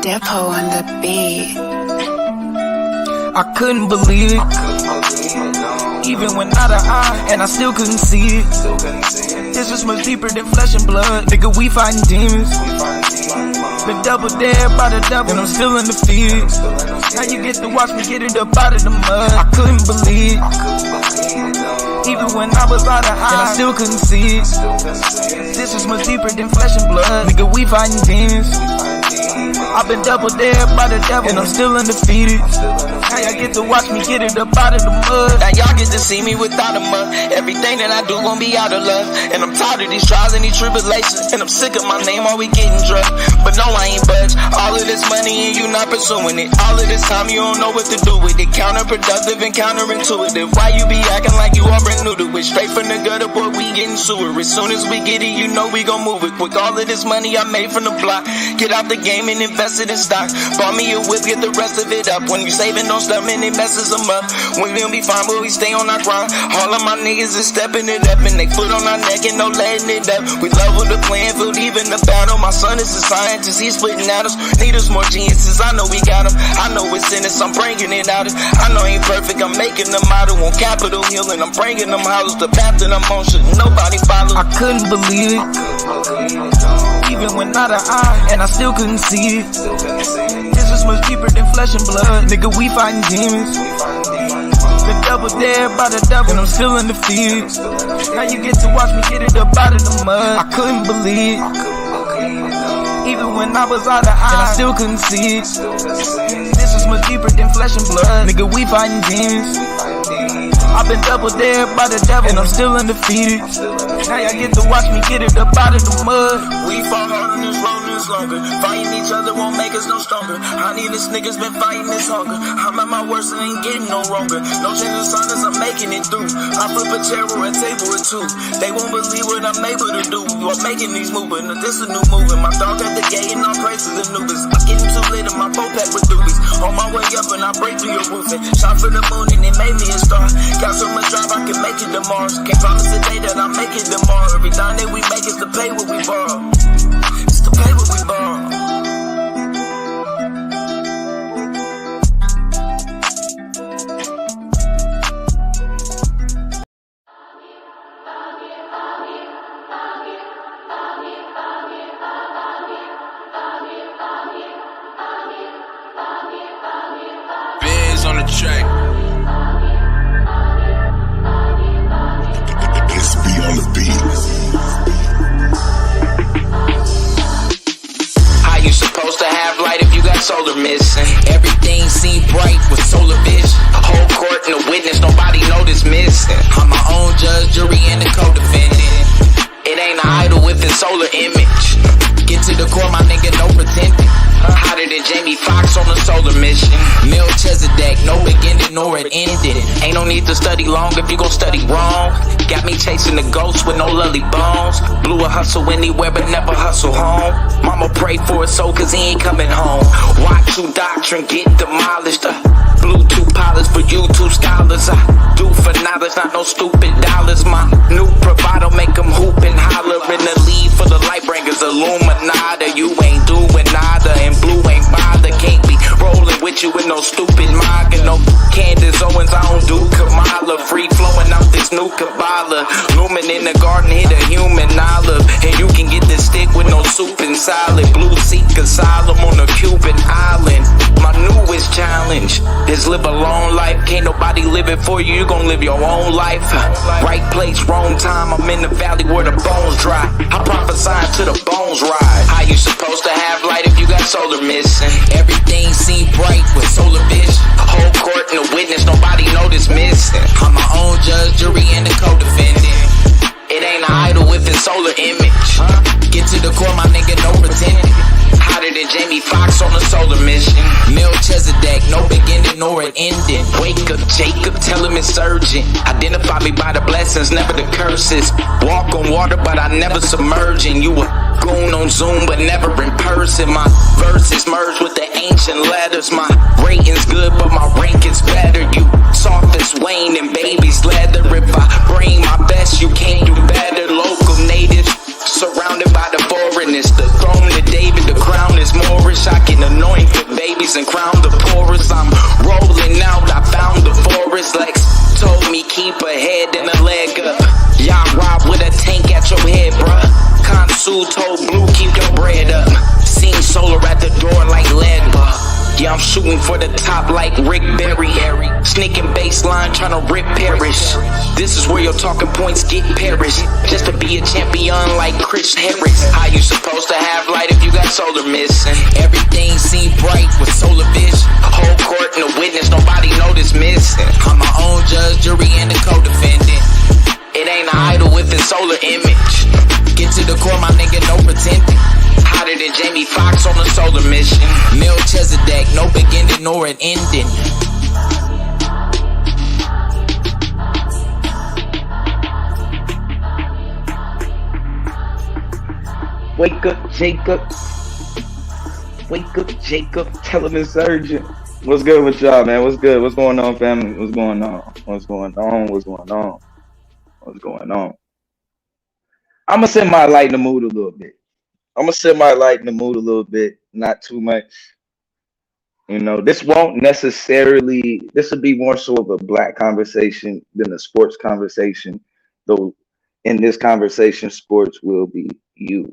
Depot on the beat. I couldn't believe it, even when out of eye, and I still couldn't see it. This was much deeper than flesh and blood. Nigga, we fighting demons. Been double dead by the devil, and I'm still undefeated. Now you get to watch me get it up out of the mud. I couldn't believe it, even when I was out of eye, and I still couldn't see it. This was much deeper than flesh and blood. Nigga, we fighting demons. I've been double dead by the devil, and I'm still undefeated. Now y'all get to watch me get it up out of the mud. Now y'all get to see me without a mud. Everything that I do gon' be out of love. And I'm tired of these trials and these tribulations. And I'm sick of my name always getting drugged. But no, I ain't budge. All of this money and you not pursuing it. All of this time you don't know what to do with it. Counterproductive and counterintuitive. Why you be acting like you all brand new to it? Straight from the gutter, boy, we getting sewer. As soon as we get it, you know we gon' move it quick. All of this money I made from the block. Get out the game and invest it in stock. Bought me a whip, get the rest of it up. When you saving on stuff and it messes them up. We gon' be fine, but we stay on our grind. All of my niggas is stepping it up, and they foot on our neck and no letting it up. We level the playing field, even the battle. My son is a scientist, he's splitting at us. Need us more geniuses, I know we got them. I know it's in us, I'm bringing it out. I know ain't perfect, I'm making them out on Capitol Hill, and I'm bringing them houses. The path that I'm on should nobody follow. I couldn't believe it, even when out of eye, and I still couldn't see it. This was much deeper than flesh and blood. Nigga, we fighting demons. Been double dead by the devil, and I'm still undefeated. Now you get to watch me get it up out of the mud. I couldn't believe it, even when I was out of eye, and I still couldn't see it. This was much deeper than flesh and blood. Nigga, we fighting demons. I've been double dead by the devil, and I'm still undefeated. Now y'all get to watch me get it up out of the mud. We fought hard on this road this longer. Fighting each other won't make us no stronger. Honey, this nigga's been fighting this hunger. I'm at my worst and ain't getting no wronger. No change of silence, I'm making it through. I flip a chair or a table or two. They won't believe what I'm able to do. I'm making these moves, but this a new movement. My dog at the gate and all praise to the newbies. I get him too lit in my boat pack with doobies. On my way up and I break through your roofing. Shot for the moon and it made me a star. Got so much drive I can make it to Mars. Can't promise today that I make it tomorrow. Every time that we make is to pay what we borrow. It's to pay what we borrow. Biz on the track. It's B on the beat. How you supposed to have light if you got solar missing? Everything seem bright with solar vision. A whole court and a witness, nobody noticed missing. I'm my own judge, jury, and the co-defendant. It ain't an idol with a solar image. Get to the core, my nigga, no pretending. Hotter than Jamie Foxx on a solar mission. Melchizedek, no beginning nor an ending. Ain't no need to study long if you gon' study wrong. Got me chasing the ghosts with no lully bones. Blew a hustle anywhere but never hustle home. Mama prayed for his soul cause he ain't coming home. Watch you doctrine get demolished. Bluetooth pilots for YouTube scholars. I do for knowledge, not no stupid dollars. My new provider make them hoop and holler. In the lead for the light bringers, Illuminati. You ain't doing nada and blue ain't bother. Can't be rolling with you with no stupid MAGA. No Candace Owens, I don't do Kamala. Free flowing out this new Kabbalah. Lumen in the garden, hit a human olive. And you can get this stick with no soup and salad. Blue seek asylum on a Cuban island. My newest challenge is live a long life. Can't nobody live it for you, you gon' live your own life. Right place, wrong time, I'm in the valley where the bones dry. I prophesy to the bones rise. How you supposed to have light if you got solar missing? Everything seem bright with solar vision. A whole court and a witness, nobody noticed missing. I'm my own judge, jury, and the co-defendant. It ain't an idol with a solar image. Get to the core, my nigga, no pretending. Hotter than Jamie Foxx on a solar mission. Melchizedek, no beginning or an ending. Wake up, Jacob, tell him it's urgent. Identify me by the blessings, never the curses. Walk on water, but I never submerging. You a goon on Zoom, but never in person. My verses merge with the ancient letters. My rating's good, but my rank is better. You soft as Wayne and baby's leather. If I bring my best, you can't do better. Local natives, surrounded by the foreigners. The throne of David, the crown is Moorish. I can anoint the babies and crown the poorest. I'm rolling out, I found the forest. Lex told me keep a head and a leg up. Y'all rob with a tank at your head, bruh. Consul told Blue keep your bread up. Seen Solar at the door like Legba. Yeah, I'm shooting for the top like Rick Berry. Sneaking baseline trying to rip Parrish. This is where your talking points get perished. Just to be a champion like Chris Harris. How you supposed to have light if you got solar missing? Everything seemed bright with solar vision. Whole court and a witness, nobody know this missing. I'm my own judge, jury, and the co-defendant. It ain't an idol with a solar image. Get to the core, my nigga, no pretending. Hotter than Jamie Foxx on a solar mission. Melchizedek, no beginning nor an ending. Wake up, Jacob. Wake up, Jacob. Tell him it's urgent. What's good with y'all, man? What's good? What's going on, family? What's going on? What's going on? What's going on? What's going on? I'm going to set my light in the mood a little bit. Not too much. You know, this won't necessarily, this will be more so of a black conversation than a sports conversation, though in this conversation, sports will be used.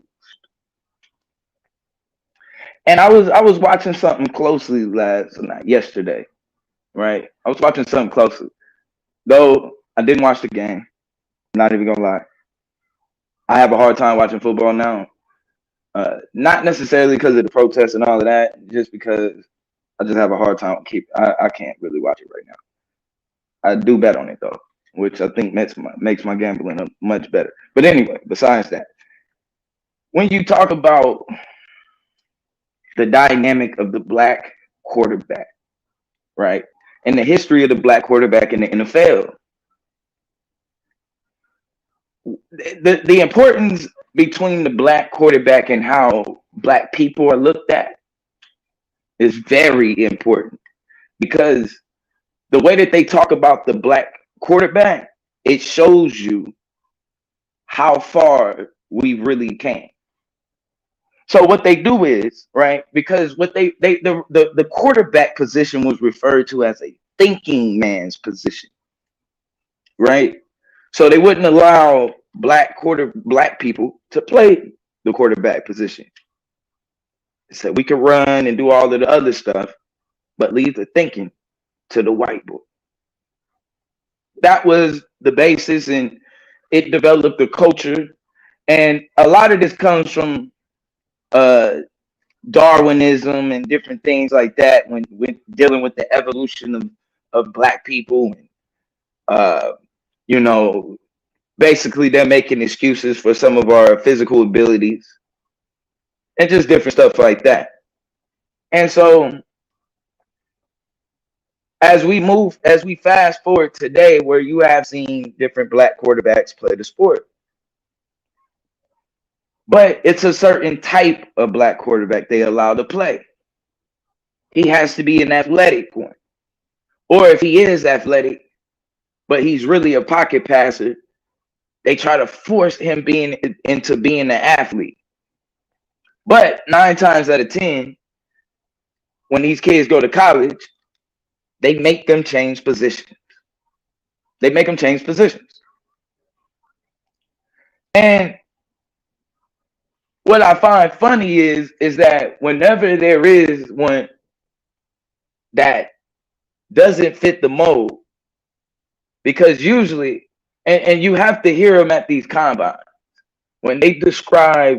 And I was watching something closely yesterday, right? I was watching something closely. Though I didn't watch the game, not even gonna lie. I have a hard time watching football now. Not necessarily because of the protests and all of that, just because I just have a hard time I can't really watch it right now. I do bet on it though, which I think makes my gambling much better. But anyway, besides that, when you talk about the dynamic of the black quarterback, right, and the history of the black quarterback in the NFL, the importance between the black quarterback and how black people are looked at is very important, because the way that they talk about the black quarterback, it shows you how far we really came. So what they do is, right, because what the quarterback position was referred to as a thinking man's position, right? So they wouldn't allow black people to play the quarterback position. They said we could run and do all of the other stuff, but leave the thinking to the white boy. That was the basis, and it developed the culture. And a lot of this comes from Darwinism and different things like that when dealing with the evolution of black people. And, you know, basically they're making excuses for some of our physical abilities and just different stuff like that. And so as we fast forward today, where you have seen different black quarterbacks play the sport, but it's a certain type of black quarterback they allow to play. He has to be an athletic one. Or if he is athletic, but he's really a pocket passer, they try to force him into being an athlete. But 9 times out of 10, when these kids go to college, they make them change positions. And what I find funny is that whenever there is one that doesn't fit the mold, because usually, and you have to hear them at these combines, when they describe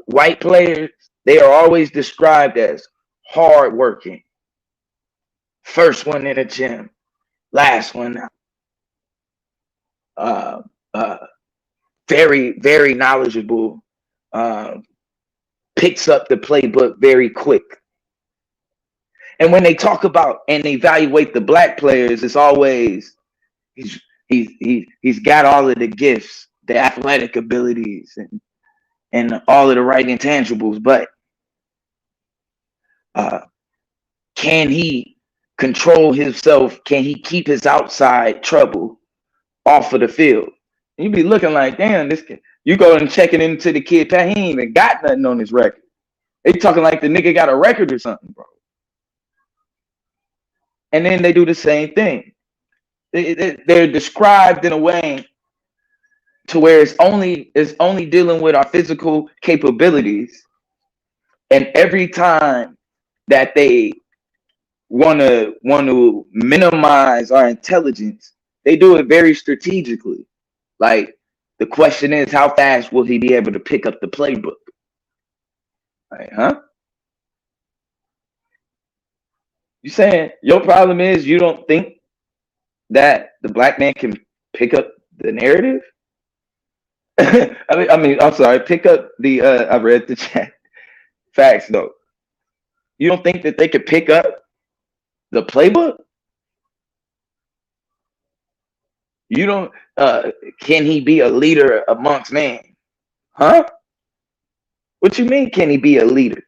white players, they are always described as hardworking. First one in the gym, last one out. Very, very knowledgeable. Picks up the playbook very quick. And when they talk about and they evaluate the black players, it's always he's got all of the gifts, the athletic abilities, and all of the right intangibles, but can he control himself? Can he keep his outside trouble off of the field? You be looking like, damn, this kid. You go and checking into the kid, Pat, he ain't even got nothing on his record. They talking like the nigga got a record or something, bro. And then they do the same thing. They're described in a way to where it's only dealing with our physical capabilities, and every time that they want to minimize our intelligence, they do it very strategically. Like, the question is, how fast will he be able to pick up the playbook? Like, huh? You saying your problem is you don't think that the black man can pick up the narrative? I mean, I'm sorry, pick up the I read the chat. Facts though. You don't think that they could pick up the playbook? You don't can he be a leader amongst men? Huh? What you mean can he be a leader?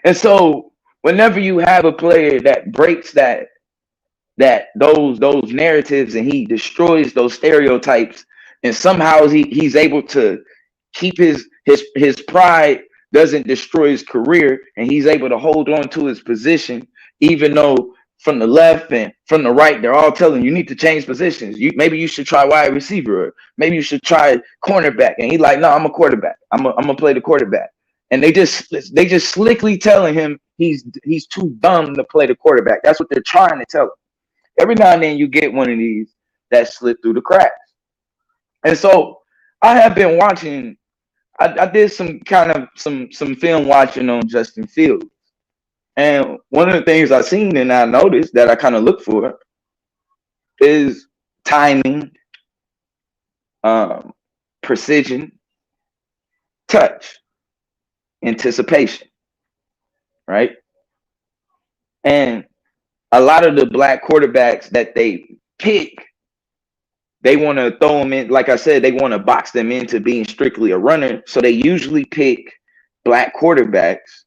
And so whenever you have a player that breaks those narratives and he destroys those stereotypes, and somehow he's able to keep his pride, doesn't destroy his career, and he's able to hold on to his position, even though from the left and from the right they're all telling you need to change positions. Maybe you should try wide receiver, or maybe you should try cornerback, and he's like, no, I'm a quarterback. I'm gonna play the quarterback. And they just slickly telling him he's too dumb to play the quarterback. That's what they're trying to tell him. Every now and then you get one of these that slip through the cracks. And so I have been watching. I did some film watching on Justin Fields, and one of the things I seen and I noticed that I kind of look for is timing, precision, touch, anticipation, right? And a lot of the black quarterbacks that they pick, they want to throw them in. Like I said, they want to box them into being strictly a runner. So they usually pick black quarterbacks,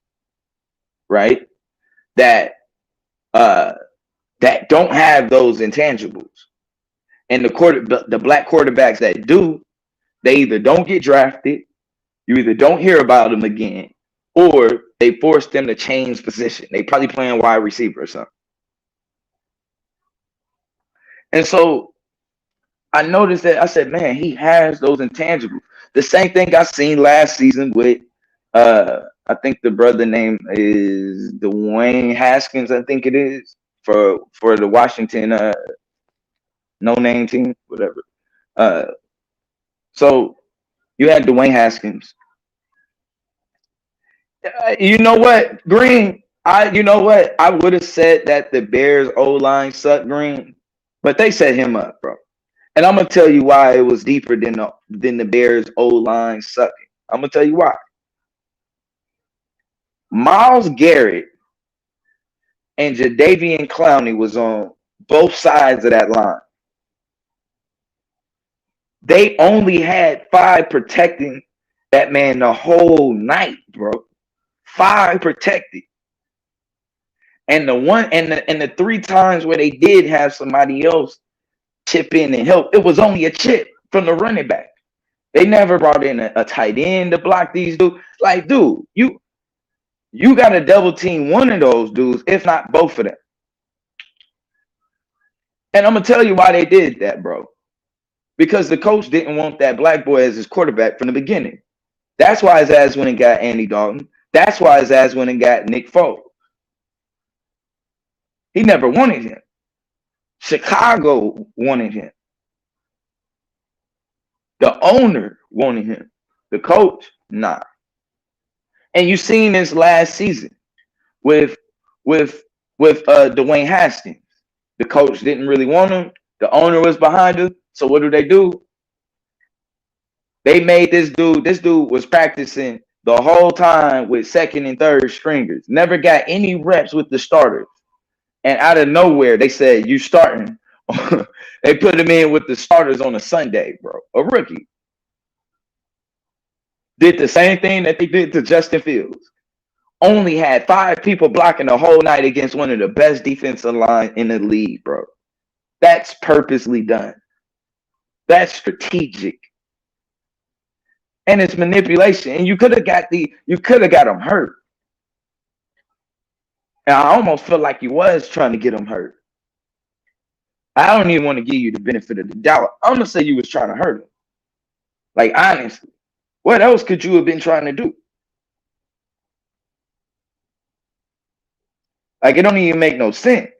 right? That don't have those intangibles. And the black quarterbacks that do, they either don't get drafted, you either don't hear about them again, or they force them to change position. They probably playing wide receiver or something. And so I noticed that. I said, man, he has those intangibles. The same thing I seen last season with I think the brother name is Dwayne Haskins, I think it is, for the Washington no name team, whatever. So you had Dwayne Haskins. You know what, Green? You know what? I would have said that the Bears O-line sucked, Green, but they set him up, bro. And I'm gonna tell you why it was deeper than the Bears O-line sucking. I'm gonna tell you why. Myles Garrett and Jadeveon Clowney was on both sides of that line. They only had 5 protecting that man the whole night, bro. 5 protected. And the 3 times where they did have somebody else chip in and help, it was only a chip from the running back. They never brought in a tight end to block these dudes. Like, dude, you got to double team one of those dudes, if not both of them. And I'm going to tell you why they did that, bro. Because the coach didn't want that black boy as his quarterback from the beginning. That's why his ass went and got Andy Dalton. That's why his ass went and got Nick Foles. He never wanted him. Chicago wanted him. The owner wanted him. The coach, nah. And you seen this last season with Dwayne Haskins. The coach didn't really want him. The owner was behind him. So what do? They made this dude was practicing the whole time with second and third stringers. Never got any reps with the starters. And out of nowhere, they said, you starting. They put him in with the starters on a Sunday, bro. A rookie. Did the same thing that they did to Justin Fields. Only had 5 people blocking the whole night against one of the best defensive line in the league, bro. That's purposely done. That's strategic. And it's manipulation. And you could have got him hurt. And I almost feel like he was trying to get him hurt. I don't even want to give you the benefit of the doubt. I'm gonna say you was trying to hurt him. Like, honestly, what else could you have been trying to do? Like, it don't even make no sense.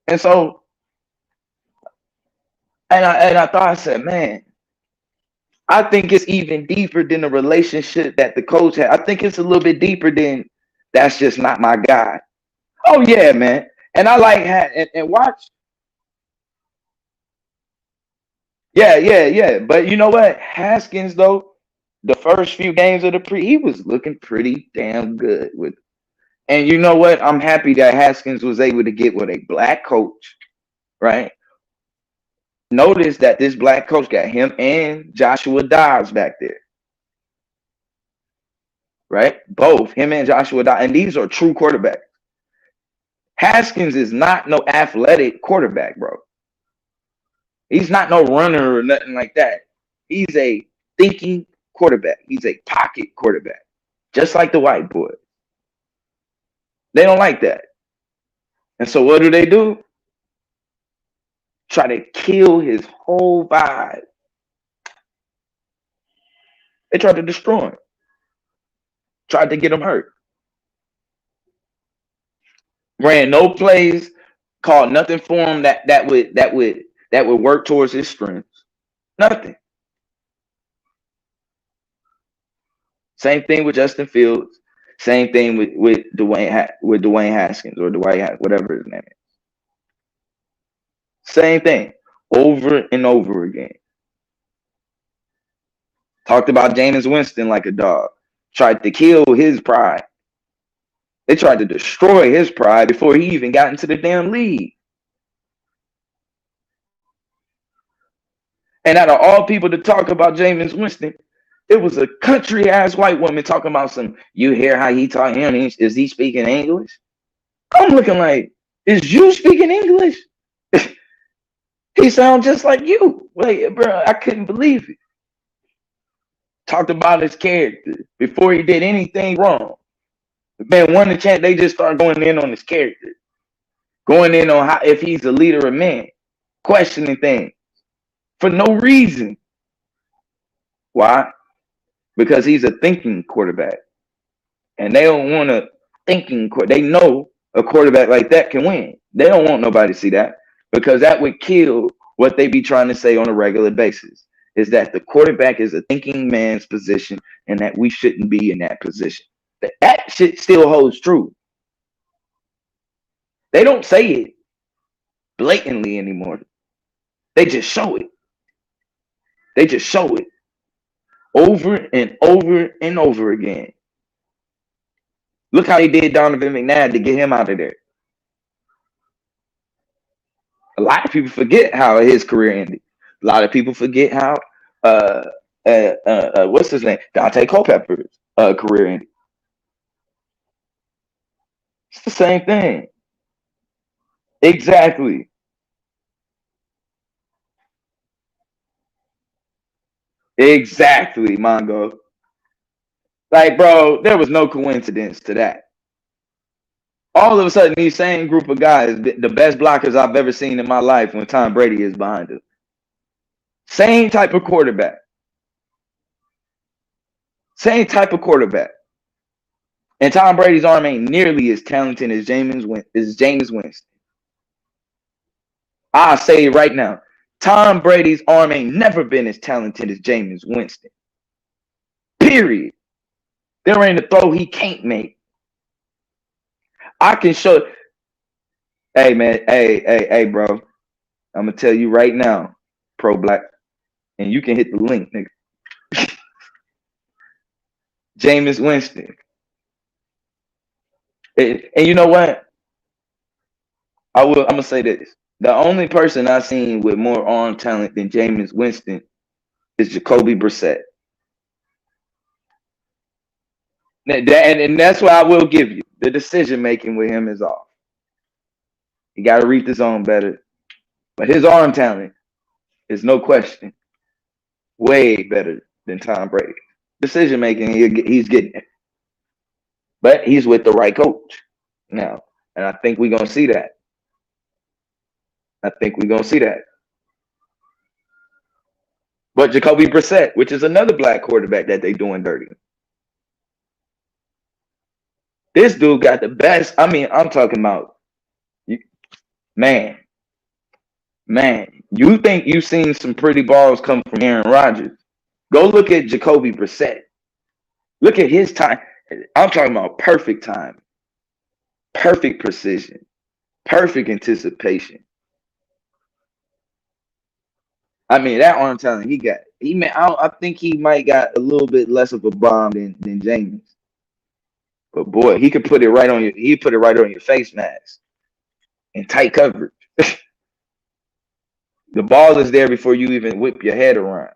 And so, and I thought, I said, man, I think it's even deeper than the relationship that the coach had. I think it's a little bit deeper than that's just not my guy. Oh yeah, man. And I like and watch. Yeah. But you know what? Haskins, though, the first few games of the he was looking pretty damn good with. And you know what? I'm happy that Haskins was able to get with a black coach, right? Notice that this black coach got him and Joshua Dobbs back there, right? Both him and Joshua Dobbs. And these are true quarterbacks. Haskins is not no athletic quarterback, bro. He's not no runner or nothing like that. He's a thinking quarterback. He's a pocket quarterback, just like the white boys. They don't like that. And so what do? Try to kill his whole vibe. They tried to destroy him. Tried to get him hurt. Ran no plays, called nothing for him that would work towards his strengths. Nothing. Same thing with Justin Fields. Same thing with Dwayne Haskins or Dwight, whatever his name is. Same thing over and over again. Talked about Jameis Winston like a dog. Tried to kill his pride. They tried to destroy his pride before he even got into the damn league. And out of all people to talk about Jameis Winston, it was a country ass white woman talking about some. You hear how he taught him? Is he speaking English? I'm looking like, is you speaking English? He sounds just like you. Like, bro, I couldn't believe it. Talked about his character before he did anything wrong. Man, won the chance, they just start going in on his character. Going in on how if he's a leader of men. Questioning things. For no reason. Why? Because he's a thinking quarterback. And they don't want a thinking quarterback. They know a quarterback like that can win. They don't want nobody to see that. Because that would kill what they be trying to say on a regular basis. Is that the quarterback is a thinking man's position and that we shouldn't be in that position. That shit still holds true. They don't say it blatantly anymore. They just show it. They just show it over and over and over again. Look how he did Donovan McNabb to get him out of there. A lot of people forget how his career ended. A lot of people forget how what's his name? Dante Culpepper's career ended. It's the same thing. Exactly. Exactly, Mongo. Like, bro, there was no coincidence to that. All of a sudden, these same group of guys, the best blockers I've ever seen in my life when Tom Brady is behind them. Same type of quarterback. Same type of quarterback. And Tom Brady's arm ain't nearly as talented as Jameis Winston. I'll say it right now. Tom Brady's arm ain't never been as talented as Jameis Winston. Period. There ain't a throw he can't make. I can show. Hey, man. Hey, bro. I'm going to tell you right now, Pro Black. And you can hit the link, nigga. Jameis Winston. And you know what? I'm gonna say this. The only person I've seen with more arm talent than Jameis Winston is Jacoby Brissett. And that's what I will give you. The decision making with him is off. He got to read the zone better. But his arm talent is no question way better than Tom Brady. Decision making, he's getting it. But he's with the right coach now. And I think we're going to see that. But Jacoby Brissett, which is another black quarterback that they doing dirty. This dude got the best. I mean, I'm talking about, man. You think you've seen some pretty balls come from Aaron Rodgers. Go look at Jacoby Brissett. Look at his time. I'm talking about perfect time, perfect precision, perfect anticipation. I mean, that arm talent he got. I think he might got a little bit less of a bomb than James. But boy, he could put it right on your. He put it right on your face mask in tight coverage. The ball is there before you even whip your head around.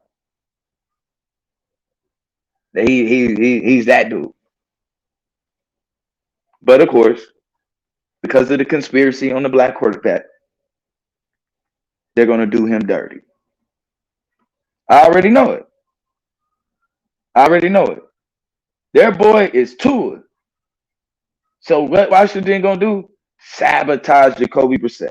He's that dude. But of course, because of the conspiracy on the black quarterback, they're going to do him dirty. I already know it. Their boy is Tua. So what Washington going to do? Sabotage Jacoby Brissett.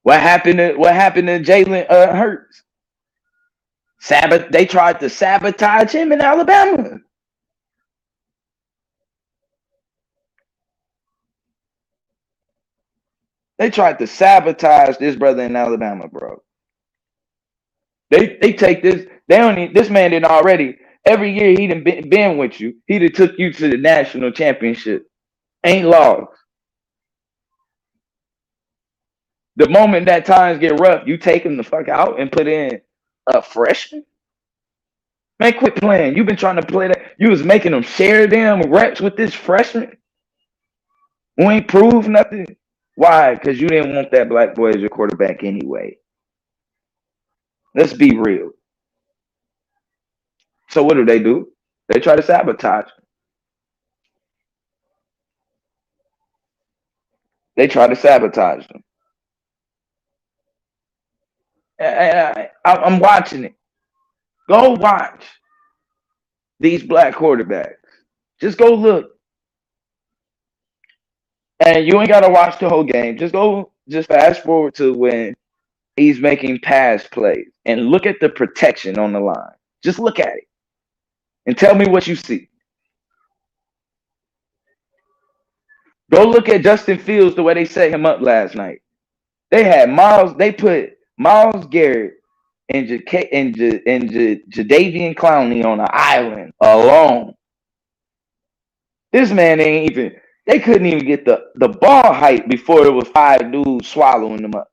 What happened to Jalen Hurts? They tried to sabotage him in Alabama. They tried to sabotage this brother in Alabama, bro. They take this. This man didn't already. Every year he done been with you. He done took you to the national championship. Ain't lost. The moment that times get rough, you take him the fuck out and put in a freshman. Man, quit playing. You've been trying to play that. You was making them share them reps with this freshman who ain't proved nothing. Why? Because you didn't want that black boy as your quarterback anyway. Let's be real. So what do? They try to sabotage him. I'm watching it. Go watch these black quarterbacks. Just go look. And you ain't got to watch the whole game. Just fast forward to when he's making pass plays and look at the protection on the line. Just look at it and tell me what you see. Go look at Justin Fields the way they set him up last night. They put Myles Garrett and Jadeveon Clowney on an island alone. This man ain't even. They couldn't even get the ball height before it was 5 dudes swallowing them up.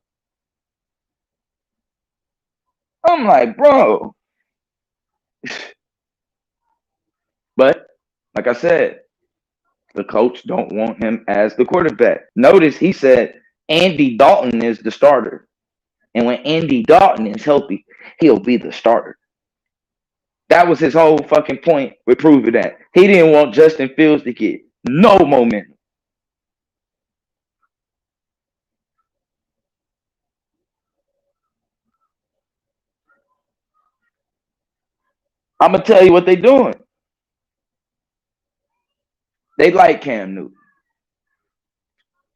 I'm like, bro. But like I said, the coach don't want him as the quarterback. Notice he said Andy Dalton is the starter. And when Andy Dalton is healthy, he'll be the starter. That was his whole fucking point with proving that. He didn't want Justin Fields to get no momentum. I'm going to tell you what they're doing. They like Cam Newton.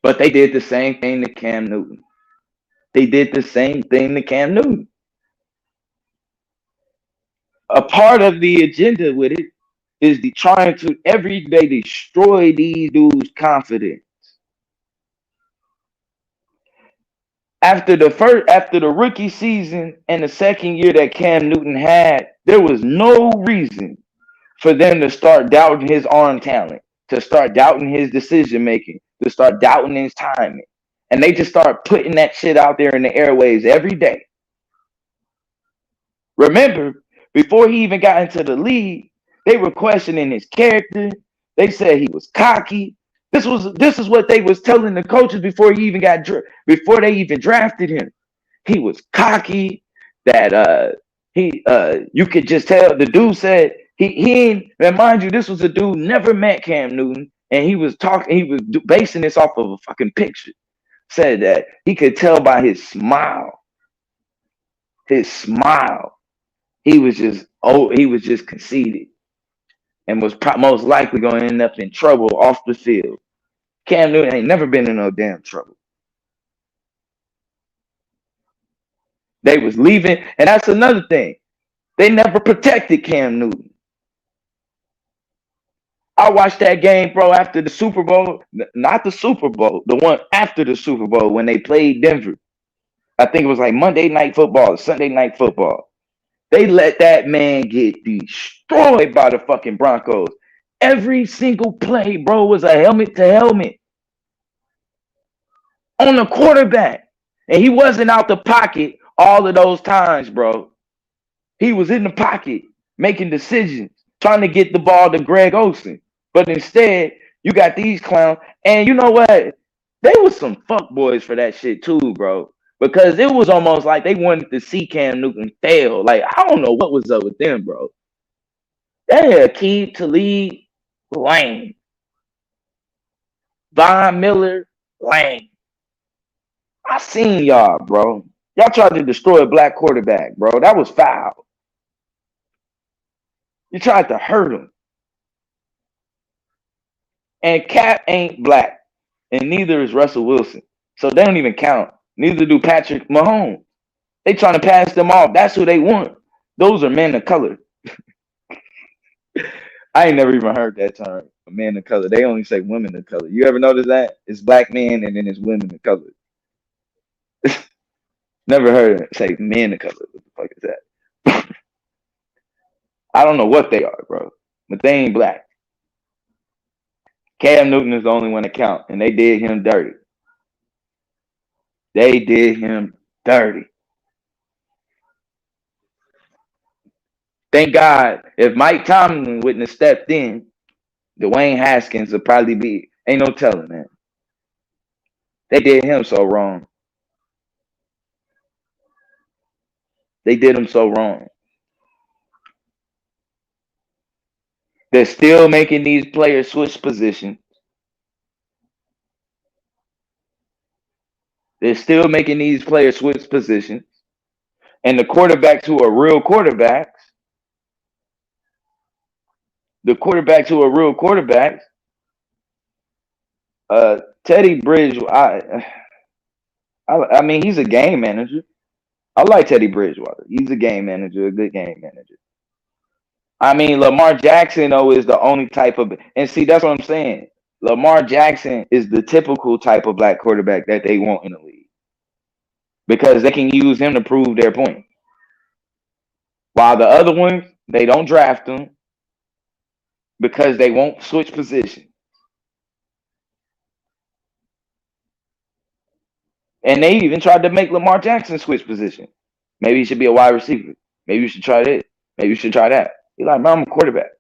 But they did the same thing to Cam Newton. A part of the agenda with it is trying to every day destroy these dudes' confidence. After the rookie season and the second year that Cam Newton had, there was no reason for them to start doubting his arm talent, to start doubting his decision making, to start doubting his timing. And they just start putting that shit out there in the airways every day. Remember, before he even got into the league, they were questioning his character. They said he was cocky. This is what they was telling the coaches before he even before they even drafted him. He was cocky. That you could just tell. The dude said he ain't. And mind you, this was a dude never met Cam Newton, and he was talking. He was basing this off of a fucking picture. Said that he could tell by his smile. His smile. He was just conceited, and was most likely going to end up in trouble off the field. Cam Newton ain't never been in no damn trouble. They was leaving, and that's another thing. They never protected Cam Newton. I watched that game, bro, after the Super Bowl. Not the Super Bowl, the one after the Super Bowl when they played Denver. I think it was like Monday Night Football or Sunday Night Football. They let that man get destroyed by the fucking Broncos. Every single play, bro, was a helmet to helmet on the quarterback. And he wasn't out the pocket all of those times, bro. He was in the pocket making decisions, trying to get the ball to Greg Olsen. But instead, you got these clowns. And you know what? They was some fuck boys for that shit too, bro. Because it was almost like they wanted to see Cam Newton fail. Like, I don't know what was up with them, bro. They had Keith Talib, lame. Von Miller, lame. I seen y'all, bro. Y'all tried to destroy a black quarterback, bro. That was foul. You tried to hurt him. And Cap ain't black. And neither is Russell Wilson. So they don't even count. Neither do Patrick Mahomes. They trying to pass them off. That's who they want. Those are men of color. I ain't never even heard that term, men of color. They only say women of color. You ever notice that? It's black men and then it's women of color. Never heard it say men of color. What the fuck is that? I don't know what they are, bro. But they ain't black. Cam Newton is the only one that count, and they did him dirty. They did him dirty. Thank God, if Mike Tomlin wouldn't have stepped in, Dwayne Haskins would probably be, ain't no telling, man. They did him so wrong. They did him so wrong. They're still making these players switch positions. They're still making these players switch positions. And the quarterbacks who are real quarterbacks, Teddy Bridgewater, I mean, he's a game manager. I like Teddy Bridgewater. He's a game manager, a good game manager. I mean, Lamar Jackson, though, is the only type of, and see, that's what I'm saying. Lamar Jackson is the typical type of black quarterback that they want in the league because they can use him to prove their point. While the other ones, they don't draft them because they won't switch positions. And they even tried to make Lamar Jackson switch position. Maybe he should be a wide receiver. Maybe you should try this. Maybe you should try that. He's like, man, I'm a quarterback.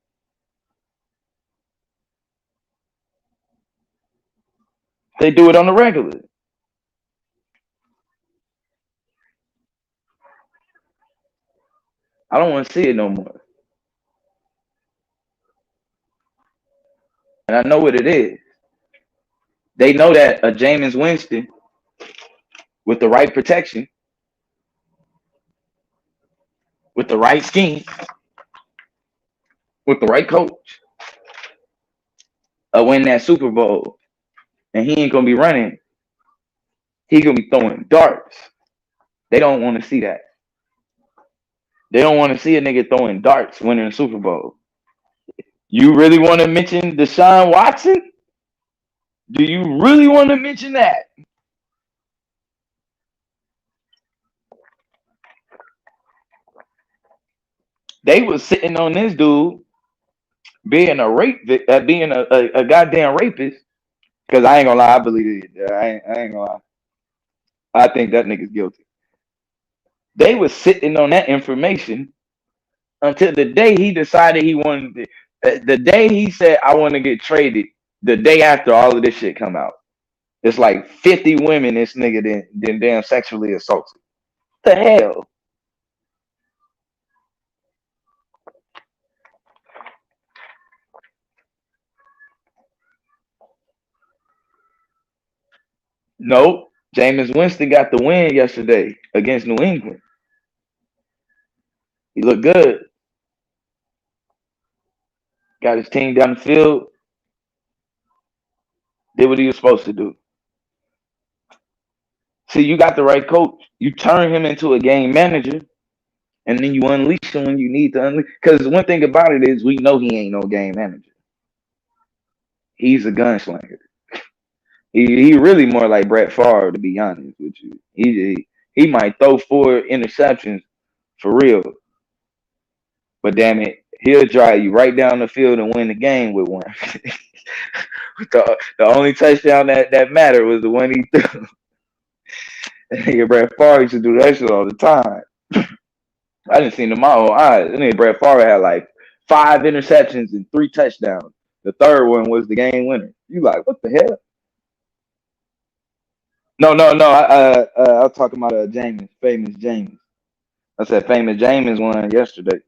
They do it on the regular. I don't want to see it no more. And I know what it is. They know that a Jameis Winston with the right protection, with the right scheme, with the right coach, win that Super Bowl. And he ain't going to be running. He going to be throwing darts. They don't want to see that. They don't want to see a nigga throwing darts winning a Super Bowl. You really want to mention Deshaun Watson? Do you really want to mention that? They was sitting on this dude being a being a goddamn rapist. Because I ain't gonna lie, I believe it. I ain't gonna lie. I think that nigga's guilty. They was sitting on that information until the day he decided he wanted to, the day he said I want to get traded, the day after all of this shit come out. It's like 50 women this nigga then damn sexually assaulted. What the hell? Nope. Jameis Winston got the win yesterday against New England. He looked good. Got his team down the field. Did what he was supposed to do. See, you got the right coach. You turn him into a game manager, and then you unleash him when you need to unleash. Because one thing about it is we know he ain't no game manager. He's a gunslinger. He really more like Brett Favre, to be honest with you. He might throw 4 interceptions for real, but damn it, he'll drive you right down the field and win the game with one. the only touchdown that mattered was the one he threw. Nigga Brett Favre used to do that shit all the time. I didn't see him in my own eyes. I think Brett Favre had like 5 interceptions and 3 touchdowns. The third one was the game winner. You like, what the hell? No. I was talking about James, famous James. I said famous James won yesterday.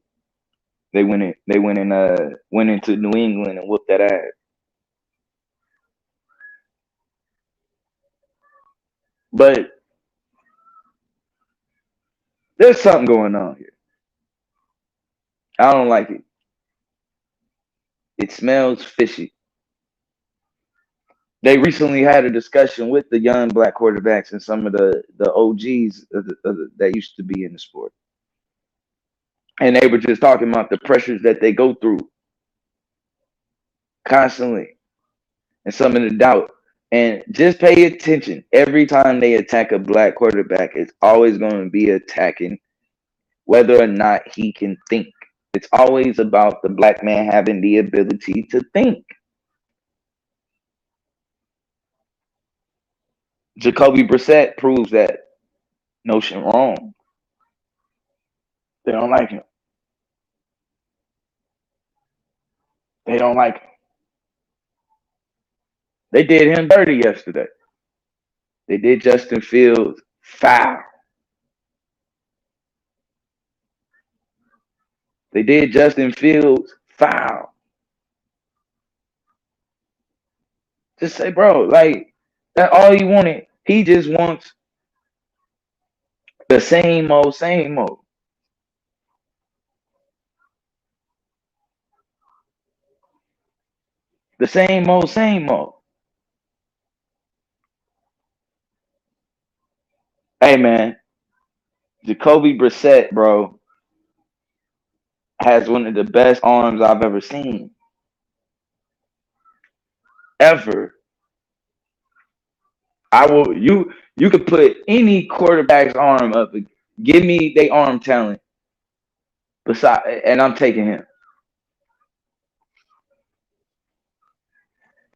They went into New England and whooped that ass. But there's something going on here. I don't like it. It smells fishy. They recently had a discussion with the young black quarterbacks and some of the OGs that used to be in the sport. And they were just talking about the pressures that they go through constantly and some of the doubt. And just pay attention. Every time they attack a black quarterback, it's always going to be attacking whether or not he can think. It's always about the black man having the ability to think. Jacoby Brissett proves that notion wrong. They don't like him. They don't like him. They did him dirty yesterday. They did Justin Fields foul. They did Justin Fields foul. Just say, bro, like, that's all he wanted. He just wants the same old, same old. The same old, same old. Hey, man, Jacoby Brissett, bro, has one of the best arms I've ever seen. Ever. You could put any quarterback's arm up. Give me their arm talent. And I'm taking him.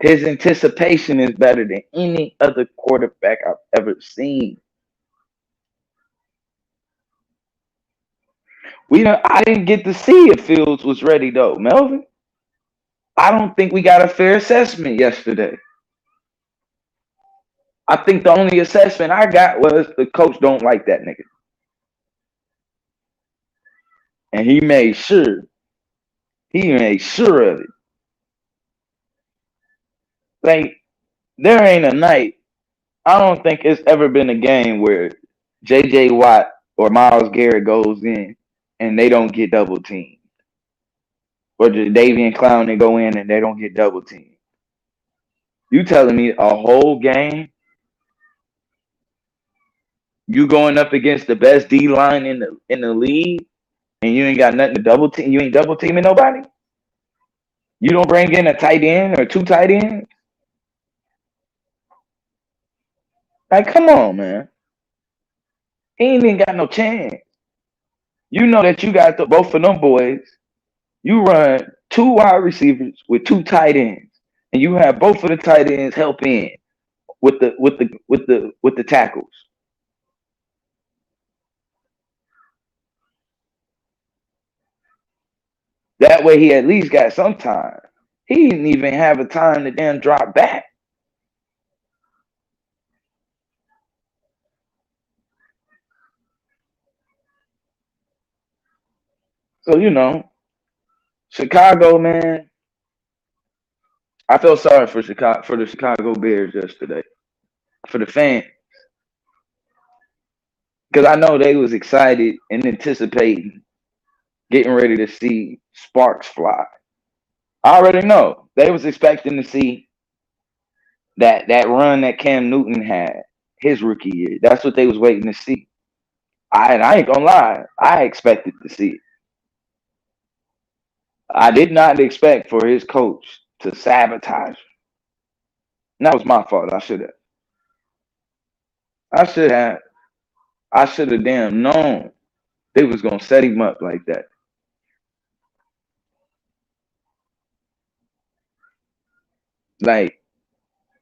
His anticipation is better than any other quarterback I've ever seen. I didn't get to see if Fields was ready though, Melvin. I don't think we got a fair assessment yesterday. I think the only assessment I got was the coach don't like that nigga. And he made sure of it. Like, there ain't a night. I don't think it's ever been a game where JJ Watt or Myles Garrett goes in and they don't get double teamed. Or Davian Clown, they go in and they don't get double teamed. You telling me a whole game you going up against the best D line in the league and you ain't got nothing to double team? You ain't double teaming nobody? You don't bring in a tight end or 2 tight ends? Like, come on, man. He ain't even got no chance. You know that you got both of them boys. You run 2 wide receivers with 2 tight ends, and you have both of the tight ends help in with the tackles. That way he at least got some time. He didn't even have a time to damn drop back. So, Chicago, man, I felt sorry for the Chicago Bears yesterday, for the fans. Because I know they was excited and anticipating getting ready to see sparks fly. I already know. They was expecting to see that run that Cam Newton had his rookie year. That's what they was waiting to see. I ain't gonna lie. I expected to see it. I did not expect for his coach to sabotage him. And that was my fault. I should have. I should have damn known they was gonna set him up like that. Like,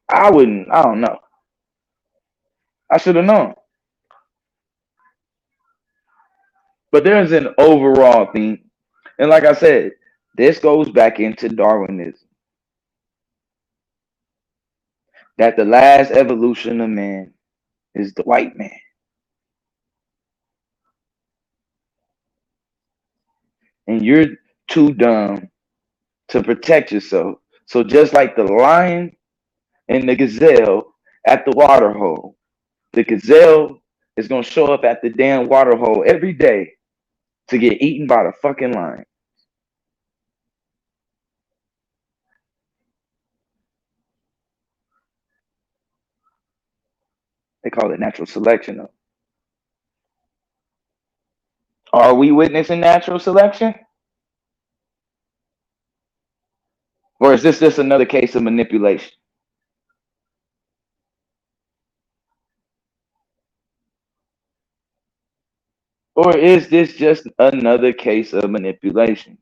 I don't know. I should have known. But there's an overall theme. And like I said, this goes back into Darwinism. That the last evolution of man is the white man. And you're too dumb to protect yourself. So just like the lion and the gazelle at the water hole, the gazelle is going to show up at the damn water hole every day to get eaten by the fucking lion. They call it natural selection, though. Are we witnessing natural selection? Or is this just another case of manipulation? Or is this just another case of manipulation?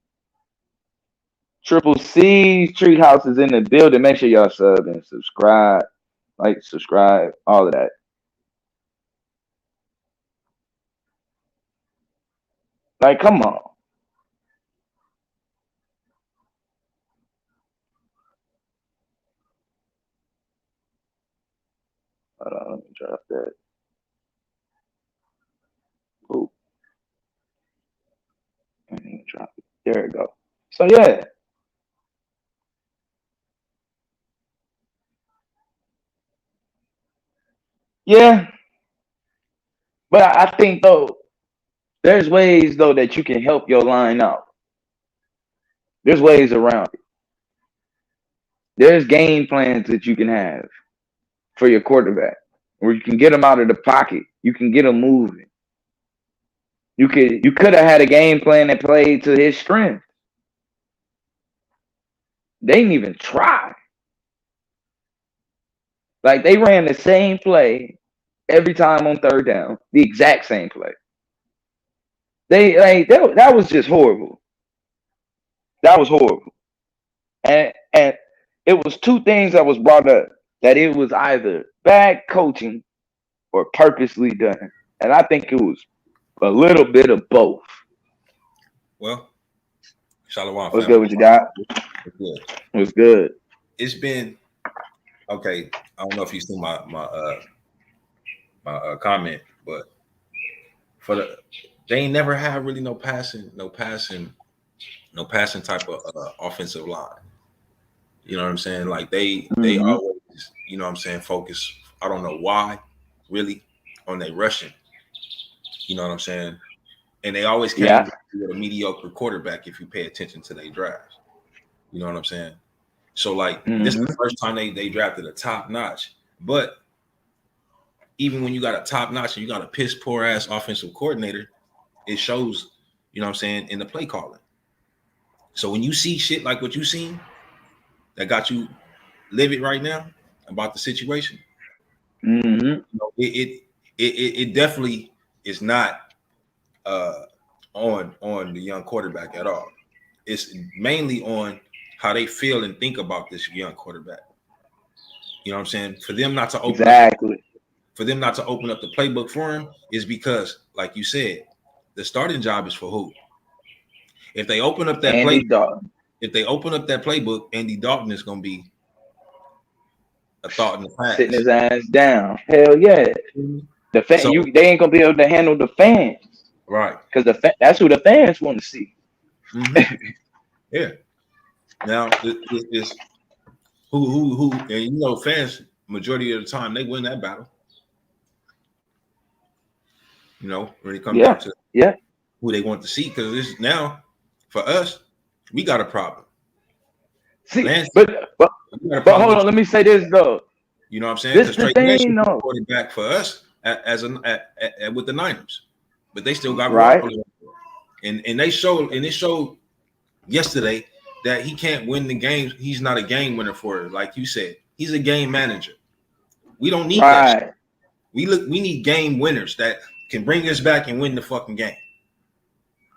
Triple C Treehouse is in the building. Make sure y'all sub and subscribe. Like, subscribe, all of that. Like, come on. Hold on, let me drop that. Ooh. Let me drop it. There we go. So, yeah. Yeah. But I think, though, there's ways, though, that you can help your line out. There's ways around it. There's game plans that you can have for your quarterback, where you can get them out of the pocket. You can get them moving. You could have had a game plan that played to his strength. They didn't even try. Like, they ran the same play every time on third down, the exact same play. That was just horrible. That was horrible. And it was two things that was brought up, that it was either bad coaching or purposely done. And I think it was a little bit of both. Well, Shalom. What's good with you, Doc? What's good? It's been okay. I don't know if you see my comment, but they ain't never had really no passing type of offensive line. You know what I'm saying? Like they always, you know what I'm saying, focus. I don't know why, really, on their rushing. You know what I'm saying? And they always came with a mediocre quarterback if you pay attention to their drafts. You know what I'm saying? So, like, this is the first time they drafted a top notch. But even when you got a top notch and you got a piss poor ass offensive coordinator, it shows, you know what I'm saying, in the play calling. So when you see shit like what you seen that got you livid right now about the situation, you know, it definitely is not on the young quarterback at all. It's mainly on how they feel and think about this young quarterback. You know what I'm saying? For them not to open up the playbook for him is because, like you said, the starting job is for who? If they open up that Andy play, Dalton. if they open up that playbook, Andy Dalton is going to be a thought in the Sitting past. his ass down. Hell yeah. So They ain't gonna be able to handle the fans right, because that's who the fans want to see. yeah. Now it's who, and you know, fans majority of the time they win that battle. You know, when it comes down to who they want to see, because it's now for us, we got a problem. See, Lance, but we got a hold problem on. with, Let me say this though. you know what I'm saying? This Because the Trey Lance thing, was though. quarterback for us with the Niners, but they still got Right. Garoppolo. And they showed, and it showed yesterday that he can't win the games. He's not a game winner for it, like you said. He's a game manager. We don't need that shit. We need game winners that can bring us back and win the fucking game.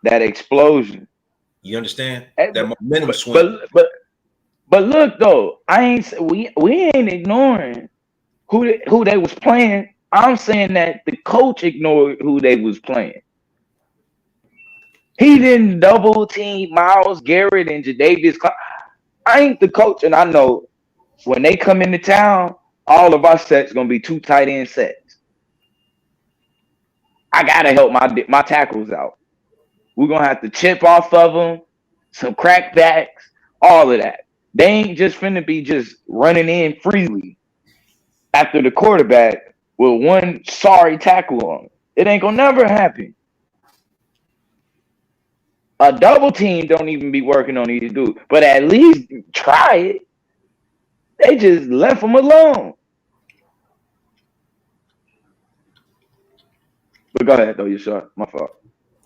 That explosion. You understand? Hey, That momentum swing. But look though, we ain't ignoring who they was playing. I'm saying that the coach ignored who they was playing. He didn't double team Myles Garrett and Jadavius. I ain't the coach, and I know when they come into town, all of our sets gonna be 2 tight end sets. I gotta help my tackles out. We're gonna have to chip off of them, some crackbacks, all of that. They ain't just finna be just running in freely after the quarterback with one sorry tackle on it. It ain't gonna never happen. A double team don't even be working on these dudes, but at least try it. They just left them alone. But go ahead, though. You're short. My fault.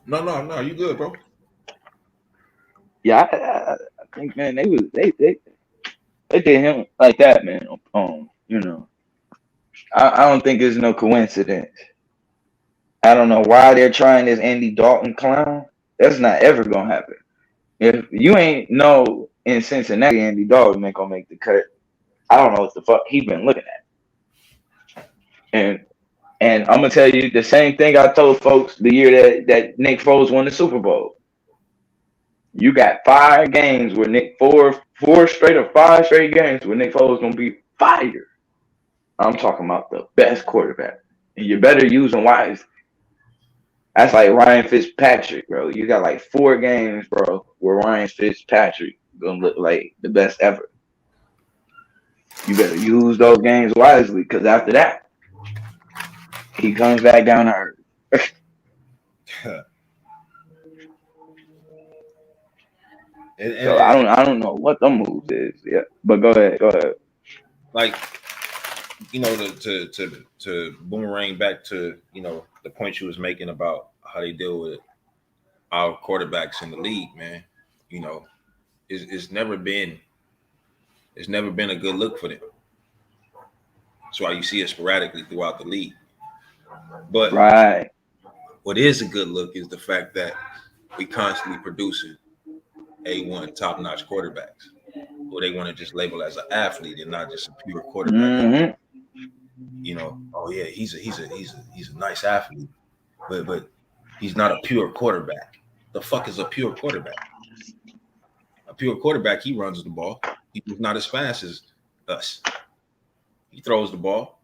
No, you good, bro. Yeah, I think, man, they did him like that, man. You know, I don't think it's no coincidence. I don't know why they're trying this Andy Dalton clown. That's not ever gonna happen. If you ain't know in Cincinnati, Andy Dalton ain't gonna make the cut. I don't know what the fuck he been looking at. And I'm gonna tell you the same thing I told folks the year that Nick Foles won the Super Bowl. You got 5 games where Nick 5 straight games where Nick Foles gonna be fired. I'm talking about the best quarterback, and you better use him wisely. That's like Ryan Fitzpatrick, bro. You got like 4 games, bro, where Ryan Fitzpatrick gonna look like the best ever. You better use those games wisely, because after that, he comes back down to earth. So I don't know what the moves is. Yeah, but go ahead. Like, you know, to boomerang back to, you know, the point you was making about how they deal with our quarterbacks in the league, man. You know, it's never been a good look for them. That's why you see it sporadically throughout the league. But what is a good look is the fact that we constantly producing A1 top-notch quarterbacks, who they want to just label as an athlete and not just a pure quarterback. Mm-hmm. You know, oh yeah, he's a nice athlete, but he's not a pure quarterback. The fuck is a pure quarterback? A pure quarterback, he runs the ball. He's not as fast as us. He throws the ball.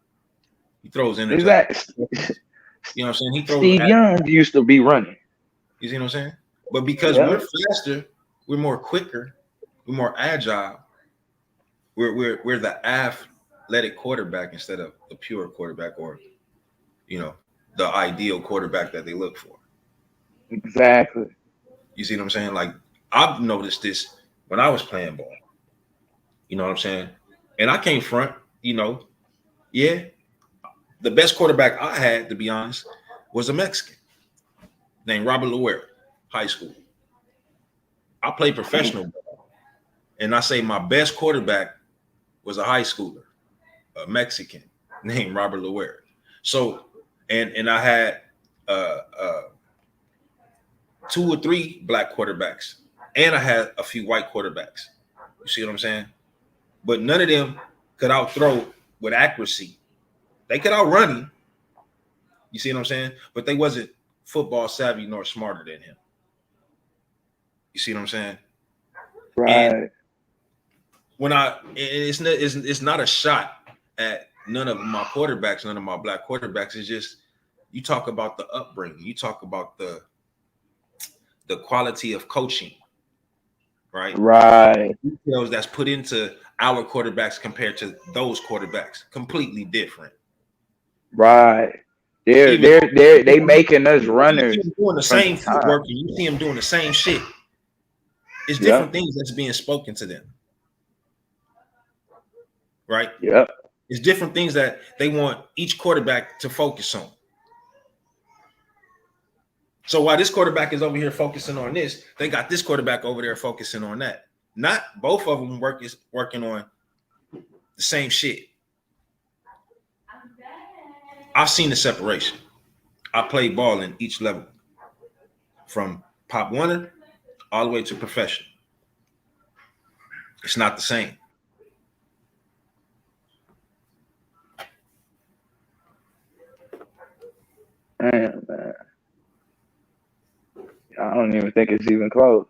He throws interceptions. You know what I'm saying? He throws. Steve Young used to be running. You see what I'm saying? But because we're faster, we're more quicker, we're more agile. We're the athletic quarterback instead of the pure quarterback, or, you know, the ideal quarterback that they look for. Exactly. You see what I'm saying? Like, I've noticed this when I was playing ball. You know what I'm saying? And I came front, you know, yeah. The best quarterback I had, to be honest, was a Mexican named Robert Luer, high school. I played professional ball, and I say my best quarterback was a high schooler, a Mexican named Robert Luer. So, and I had 2 or 3 black quarterbacks, and I had a few white quarterbacks. You see what I'm saying? But none of them could outthrow with accuracy. They could outrun him. You see what I'm saying? But they wasn't football savvy nor smarter than him. You see what I'm saying? Right. And when it's not a shot at none of my quarterbacks, none of my black quarterbacks. It's just you talk about the upbringing, you talk about the quality of coaching, right? Right. The details that's put into our quarterbacks compared to those quarterbacks, completely different. Right. They making us runners you doing the from the same time. footwork, and you see them doing the same shit. It's Yeah. different things that's being spoken to them, right? Yep. It's different things that they want each quarterback to focus on. So while this quarterback is over here focusing on this, they got this quarterback over there focusing on that. Not both of them working on the same shit. I've seen the separation. I played ball in each level, from Pop Warner all the way to professional. It's not the same. Man. I don't even think it's even close.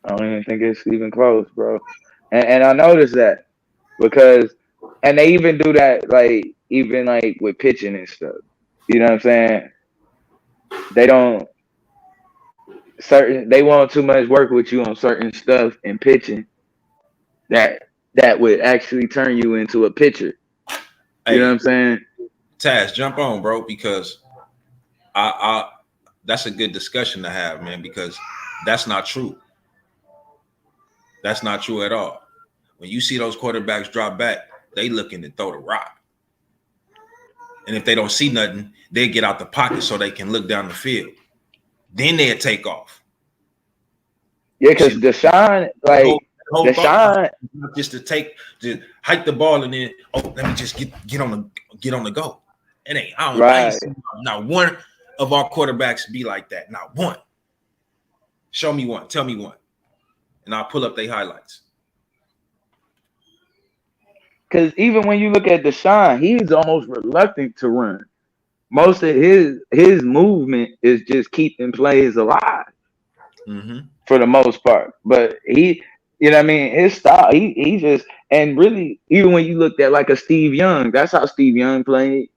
I don't even think it's even close, bro. And I noticed that because, and they even do that, like, even like with pitching and stuff. You know what I'm saying? They want too much work with you on certain stuff in pitching that would actually turn you into a pitcher. You know what I'm saying? Taz, jump on, bro, because I that's a good discussion to have, man, because that's not true. That's not true at all. When you see those quarterbacks drop back, they looking to throw the rock. And if they don't see nothing, they get out the pocket so they can look down the field. Then they'll take off. Yeah, because Deshaun, like, Deshaun, just to hike the ball and then let me just get on the go. It ain't. I ain't seen not one of our quarterbacks be like that. Not one. Show me one. Tell me one, and I'll pull up their highlights. Because even when you look at Deshaun, he's almost reluctant to run. Most of his movement is just keeping plays alive for the most part. But he, you know what I mean, his style, he just, and really, even when you looked at like a Steve Young, that's how Steve Young played.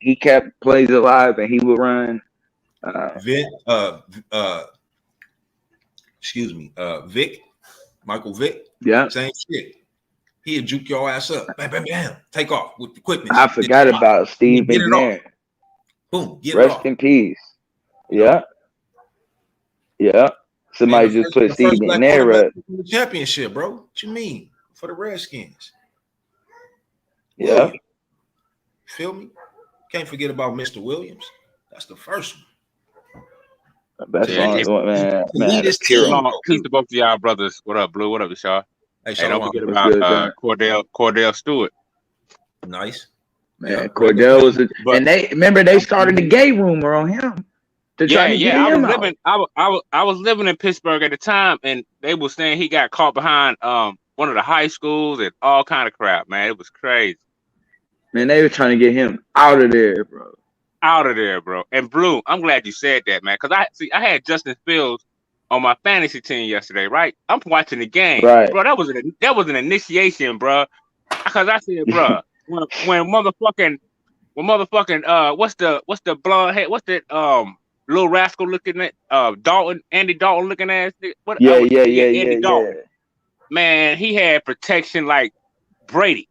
He kept plays alive and he would run. Vic, Michael Vick. Yeah. Same shit. He'll juke your ass up. Bam, bam, bam. Take off with the quickness. I forgot about Steve McNair. Boom. Rest in peace. Yeah. Yeah. Somebody just put Steve McNair up. The championship, bro. What you mean? For the Redskins. Yeah. Feel me? Can't forget about Mr. Williams. That's the first one. That's one, man. Peace to both of y'all brothers. What up, Blue? What up, Shaw? Hey, don't forget about Cordell Stewart. Nice. Man, yeah, Cordell was and they started the gay rumor on him. I was living in Pittsburgh at the time, and they were saying he got caught behind one of the high schools and all kind of crap, man. It was crazy. Man, they were trying to get him out of there, bro. Out of there, bro. And Blue, I'm glad you said that, man, because I had Justin Fields on my fantasy team yesterday, right? I'm watching the game, right, bro. That was an initiation, bro. Because I said, bro, when motherfucking what's the blonde head? What's that little rascal looking at Andy Dalton looking at? Andy Dalton. Yeah. Man, he had protection like Brady.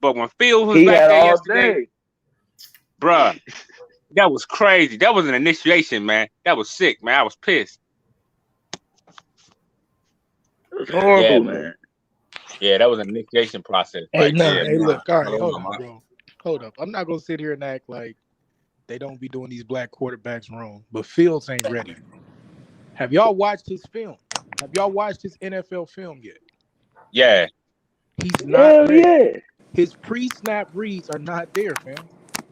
But when Fields was back there yesterday, bruh, that was crazy. That was an initiation, man. That was sick, man. I was pissed. It was horrible, man. Yeah, that was an initiation process. Hey, look, all right, hold up. I'm not gonna sit here and act like they don't be doing these black quarterbacks wrong, but Fields ain't ready. Have y'all watched his film? Have y'all watched his NFL film yet? Yeah. He's not ready. Yeah. His pre-snap reads are not there, man.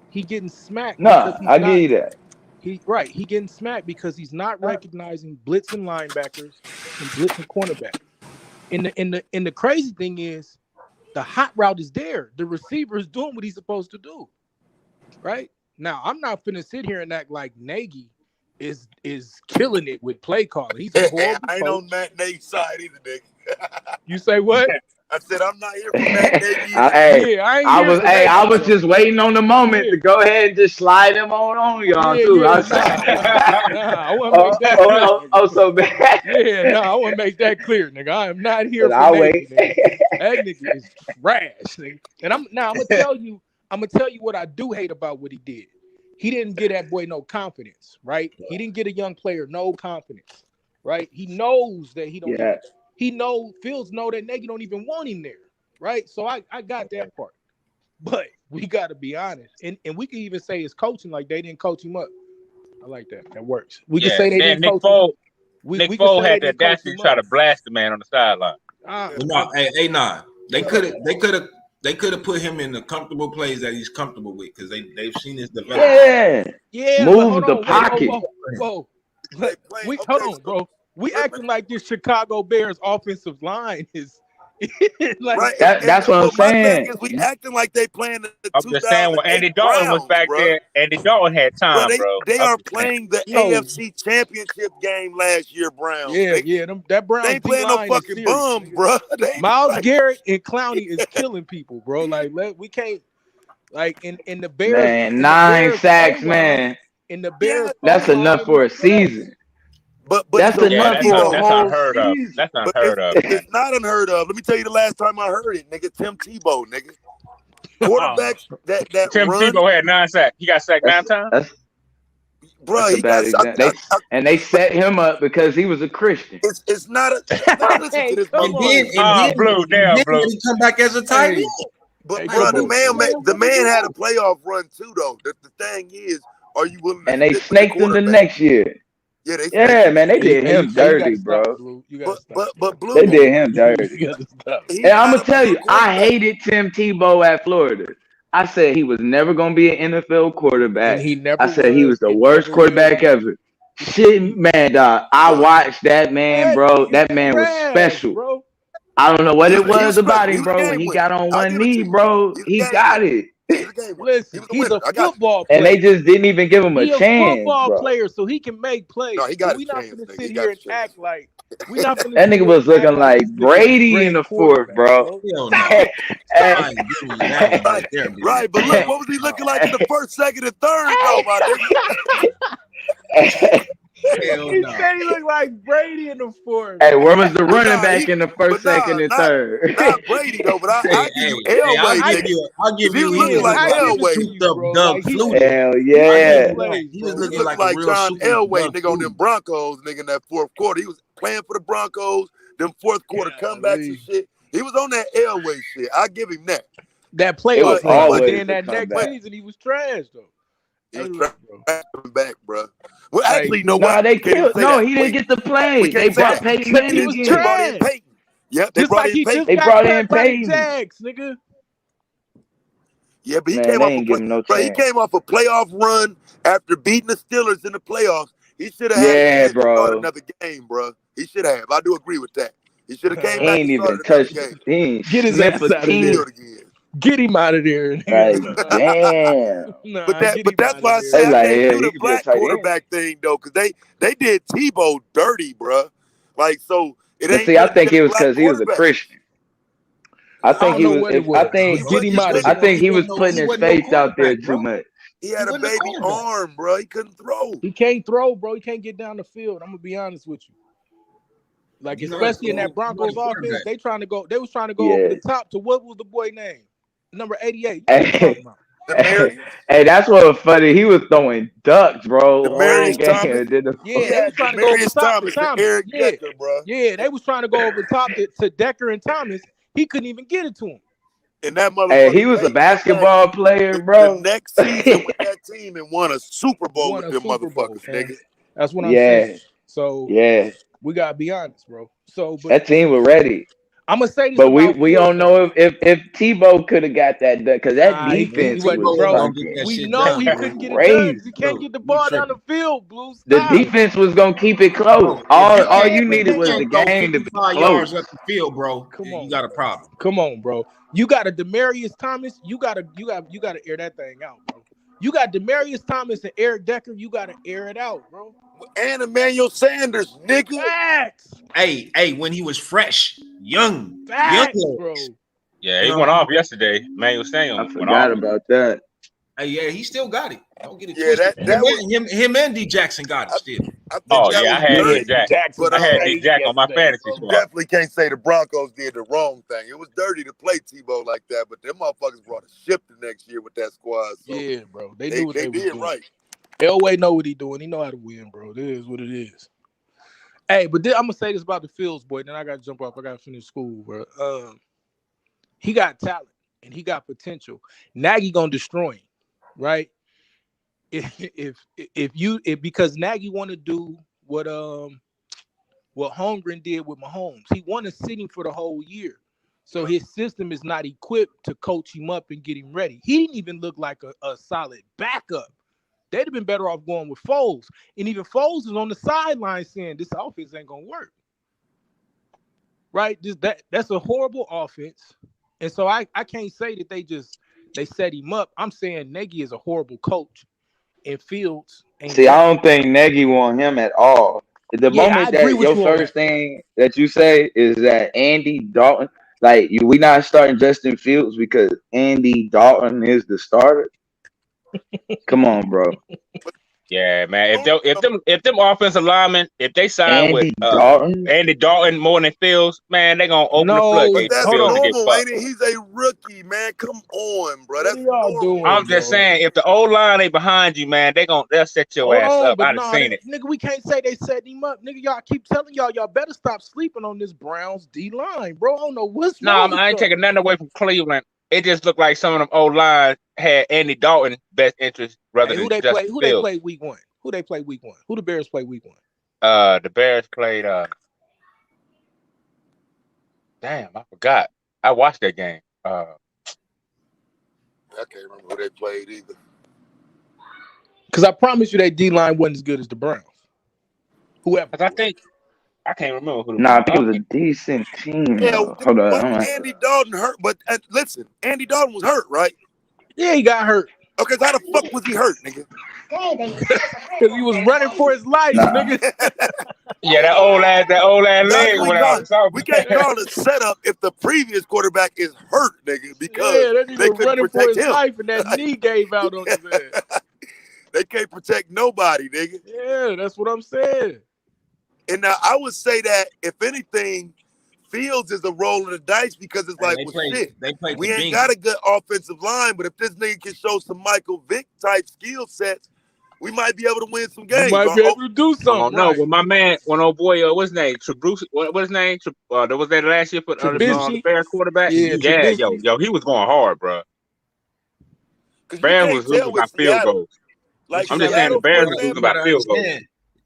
He getting smacked. No, I give you that. He getting smacked because he's not recognizing blitzing linebackers and blitzing cornerbacks. And the crazy thing is, the hot route is there. The receiver is doing what he's supposed to do. Right? Now, I'm not finna sit here and act like Nagy is killing it with play calling. He's a horrible I ain't coach. on Matt Nagy's side either, nigga. You say what? I said I'm not here for Matt Nagy. Hey, Yeah, I ain't I here was for that I was shit, just waiting on the moment to go ahead and just slide him on y'all Yeah, too. yeah, I was I want to make that clear. oh, so bad. Yeah, no, I want to make that clear, nigga. I am not here But for I'll Nagy, wait. nigga. That nigga is trash, nigga. And I'm gonna tell you what I do hate about what he did. He didn't get that boy no confidence, right? He didn't get a young player no confidence, right? He knows that he don't. Yeah. Fields know that Nagy don't even want him there, right? So I got that part, but we got to be honest, and we can even say it's coaching, like they didn't coach him up. I like that. That works. We can say they didn't coach him up. Nick Foles had the audacity to try to blast the man on the sideline. They could have put him in the comfortable plays that he's comfortable with because they've seen his development. Yeah. Move the pocket. Whoa. Hold on, bro. We acting like this Chicago Bears offensive line is like right. That's what I'm saying. Is we acting like they playing the I'm just saying when Andy Dalton was back there, Andy Dalton had time, bro. They are playing the AFC Championship game last year, Browns. Yeah. That Browns they ain't playing no fucking bums, bro. Miles Garrett and Clowney is killing people, bro. Like we can't like in the Bears. Man, 9 sacks, man. In the Bears, that's enough for a season. But that's enough for a whole season. That's unheard of. It's not unheard of. Let me tell you the last time I heard it, nigga. Tim Tebow, nigga. Quarterback that Tim Tebow had 9 sacks. He got sacked 9 times. Bro, he got and they set him up because he was a Christian. It's not a. Listen to this, Blue. He come back as a tight end. But bro, the man had a playoff run too, though. The thing is, are you willing? And they snaked him the next year. Yeah, man, they did him dirty, bro. But Blue, they did him dirty. And I'm gonna tell you, I hated Tim Tebow at Florida. I said he was never gonna be an NFL quarterback. I said he was the worst quarterback ever. Shit, man, dog. I watched that man, bro. That man was special. Bro. I don't know what it was about him, bro. When he got on one knee, bro, he got it. Listen, he's a football player. And they just didn't even give him a chance. He's a football player, so he can make plays. No, he got we're not going to sit here and act like we're not going to. That nigga was looking like Brady in the fourth, bro. Right, but look, what was he looking like in the first, second, and third, though, my nigga? He said he looked like Brady in the fourth. Hey, where was the running back in the first, second, and third? Not Brady though, but I give you Elway. I'll give you. He was looking like Elway. Hell yeah. He was looking like John Elway, nigga, on them Broncos, nigga, in that fourth quarter. He was playing for the Broncos. Them fourth quarter comebacks and shit. He was on that Elway shit. I give him that. That playoff, but then that next season he was trash though. He was trying back, bro. Well, actually, no. They killed. No, he didn't get the play. They brought Peyton in. He was trash. Yep, they brought in Peyton. They brought in Peyton. Jags, nigga. Yeah, but he came off a playoff run after beating the Steelers in the playoffs. He should have had another game, bro. He should have. I do agree with that. He should have came back. He ain't even touched the game. Get his ass out of there. Get him out of there. Right. Damn. But that's why I say I can't do the black quarterback thing though, because they did Tebow dirty, bro. Like so. I think it was because he was a Christian. I think he was. I think he was putting his faith out there too much. He had a baby arm, bro. He couldn't throw. He can't throw, bro. He can't get down the field. I'm gonna be honest with you. Like especially in that Broncos offense, they was trying to go over the top to what was the boy name? Number 88. Hey, that's what was funny. He was throwing ducks, bro. They was trying to go over the top to Thomas. Yeah, they was trying to go over the top to Decker and Thomas. He couldn't even get it to him. And that motherfucker. Hey, he was a basketball player, bro. The next season with that team and won a Super Bowl with them motherfuckers, nigga. That's what I'm saying. So we gotta be honest, bro. That team was ready. I'm gonna say this, but we don't know if Tebow could have got that done because that defense was we know he couldn't get it done. He can't get the ball down the field, Blue. The defense was gonna keep it close. All you needed was the game to be close. Up the field, bro. Come on, you got a problem. Come on, bro. You got a Demaryius Thomas. You gotta air that thing out, bro. You got Demaryius Thomas and Eric Decker. You got to air it out, bro. And Emmanuel Sanders, nigga. Facts. Hey, when he was fresh, young, Facts, bro. Yeah, he went off yesterday. Emmanuel Sanders I went forgot off. about that. Hey, yeah, he still got it. Don't get it Yeah, twisted. Him and D Jackson got it still. I think Oh that yeah, I was had dirty, D Jack. but I had D Jack on my fantasy squad. Definitely can't say the Broncos did the wrong thing. It was dirty to play Tebow like that, but them motherfuckers brought a ship the next year with that squad. So yeah, bro. They knew what they did doing. right. Elway know what he doing. He know how to win, bro. It is what it is. Hey, but I'm gonna say this about the Fields boy. Then I gotta jump off. I gotta finish school, bro. He got talent and he got potential. Nagy gonna destroy him, right? If because Nagy want to do what Holmgren did with Mahomes, he wanted to sit him for the whole year, so his system is not equipped to coach him up and get him ready. He didn't even look like a solid backup. They'd have been better off going with Foles, and even Foles is on the sideline saying this offense ain't gonna work. Right? That's a horrible offense, and so I can't say that they set him up. I'm saying Nagy is a horrible coach. And Fields. See, I don't think Nagy want him at all. The moment that your first thing that you say is that Andy Dalton, like we not starting Justin Fields because Andy Dalton is the starter. Come on, bro. Yeah, man. If them offensive linemen, if they sign with Andy Dalton more than Fields, man, they gonna open the floodgates. But that's normal, ain't it? He's a rookie, man. Come on, bro. That's normal. I'm just saying, if the old line ain't behind you, man, they'll set your ass up. I've seen it. Nigga, we can't say they set him up. Nigga, y'all keep telling y'all better stop sleeping on this Browns D line, bro. I don't know what's wrong. I ain't taking nothing away from Cleveland. It just looked like some of them old lines had Andy Dalton best interest rather than Justin Fields. Who they play week one? Who they play week one? Who the Bears play week one? The Bears played damn, I forgot. I watched that game. I can't remember who they played either. Because I promise you that D-line wasn't as good as the Browns. Whoever. I think I can't remember who. I think it was a decent team. Yeah, hold on. Andy Dalton hurt, but listen, Andy Dalton was hurt, right? Yeah, he got hurt. Okay, so how the fuck was he hurt, nigga? Because he was running for his life, nigga. Yeah, that old ass leg went out. We can't call it setup if the previous quarterback is hurt, nigga, because that nigga they was couldn't running for protect his him. life and that knee gave out on his ass. They can't protect nobody, nigga. Yeah, that's what I'm saying. And now I would say that if anything, Fields is a roll of the dice because it's like, shit. We ain't got a good offensive line, but if this nigga can show some Michael Vick type skill sets, we might be able to win some games. We might be able to do something. No, when my man, when old boy, what's his name? Trubisky, what's his name? That was that last year for the Bears quarterback. Yeah, yo, he was going hard, bro. Bears was losing by field goals. Like I'm just saying, the Bears was losing by field goals.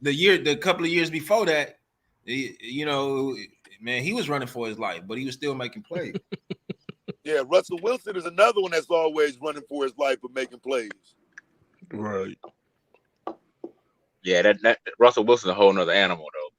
The couple of years before that, man, he was running for his life, but he was still making plays. Yeah, Russell Wilson is another one that's always running for his life but making plays. Right. Yeah, that Russell Wilson's a whole nother animal, though,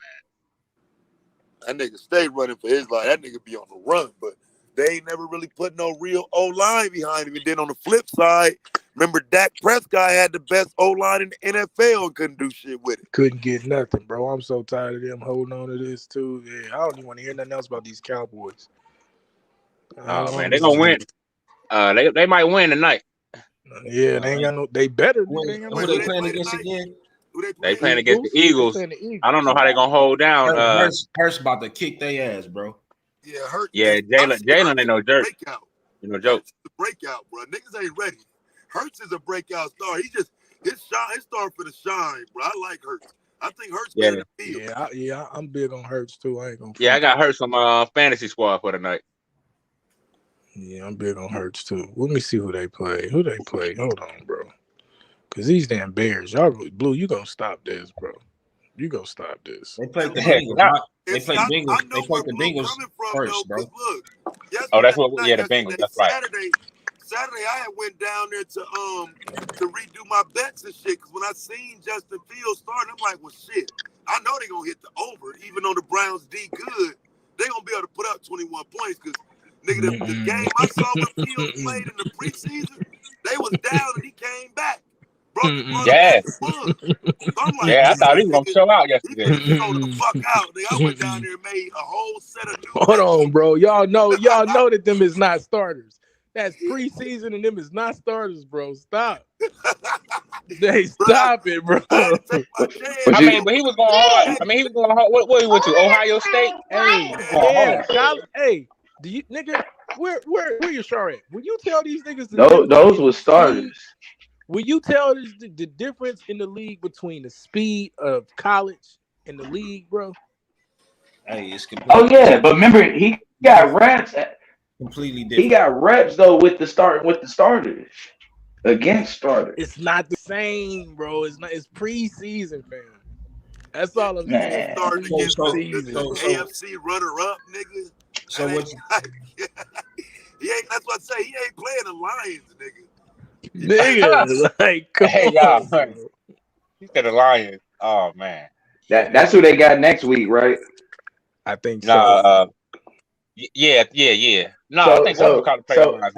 man. That nigga stay running for his life. That nigga be on the run, but they ain't never really put no real O-line behind him. And then on the flip side, remember Dak Prescott had the best O-line in the NFL and couldn't do shit with it. Couldn't get nothing, bro. I'm so tired of them holding on to this, too. Yeah, I don't even want to hear nothing else about these Cowboys. Oh, man, they going to win. They might win tonight. Yeah, they ain't got no. They better. Who they playing against again? They playing against the Eagles. I don't know how they gonna hold down. Hurts about to kick their ass, bro. Yeah, Hurts. Yeah, Jalen ain't no jerk. You know, joke. The breakout, bro. Niggas ain't ready. Hurts is a breakout star. He just his star for the shine, bro. I like Hurts. I think Hurts better than Fields. Yeah, I'm big on Hurts too. I ain't gonna. Yeah, I got Hurts on my fantasy squad for tonight. Yeah, I'm big on Hurts too. Let me see who they play. Hold on, bro. Because these damn Bears, y'all, Blue, you gonna stop this, bro. You gonna stop this. They played the Bengals. They played Bengals. They played the Bengals first, bro. Oh, that's what. Yeah, the Bengals. That's right. Saturday, I had went down there to redo my bets and shit. Because when I seen Justin Fields starting, I'm like, well, shit. I know they gonna hit the over, even though the Browns D good. They gonna be able to put up 21 points. Because nigga, the game I saw when Fields played in the preseason, they was down and he came back. Bro, Yeah. So I'm like, Yeah, I thought he was gonna show out yesterday. He showed the fuck out. Nigga, I went down there and made a whole set of new. Hold on, bro. Y'all know that them is not starters. That's preseason and them is not starters, bro. Stop. Stop it, bro. I mean, but he was going hard. I mean, he was going hard. What he went to? Ohio State? Hey, do you nigga? Where your star at? Will you tell these niggas? Those were starters. Will you tell the difference in the league between the speed of college and the league, bro? Hey, it's oh yeah, but remember he got reps. Completely different. He got reps though with the starters against starters. It's not the same, bro. It's not. It's preseason, fam. That's all I'm saying. Starting against AFC runner-up, nigga. So what? He ain't. That's what I say. He ain't playing the Lions, nigga. Nigga, like, come hey, on, y'all. bro. He said the Lions. Oh man. That's who they got next week, right? I think so. No, yeah. No, I think so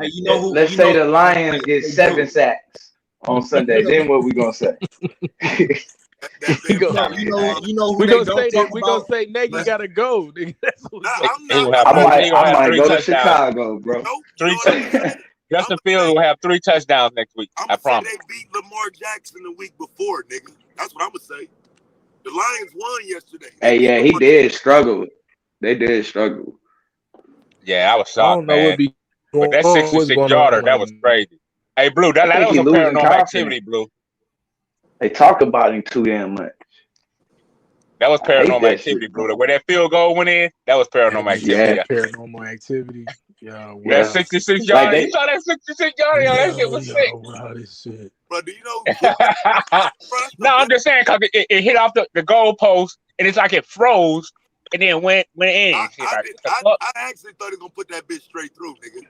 you know who, let's say the Lions get 7 sacks on Sunday. Then what we gonna say? You know who we they gonna don't say talk that. We about? gonna say Nagy gotta go. Nigga. That's what I might go to Chicago, bro. Justin Fields will have 3 touchdowns next week. I promise. They beat Lamar Jackson the week before, nigga. That's what I'm gonna say. The Lions won yesterday. Hey, yeah, he did struggle. They did struggle. Yeah, I was shocked, I don't know man. what be But that 66-yarder, that was crazy. Hey, Blue, that was some paranormal activity, Blue. They talk about him too damn much. That was paranormal activity, Blue. Where that field goal went in, that was paranormal activity. Yeah, paranormal activity. Yeah, wow. That 66-yarder. You saw that 66-yarder? That shit was sick. Wow, this shit. Bro, do you know? No, I'm just saying because it hit off the goal post and it's like it froze and then went in. I actually thought he was gonna put that bitch straight through, nigga.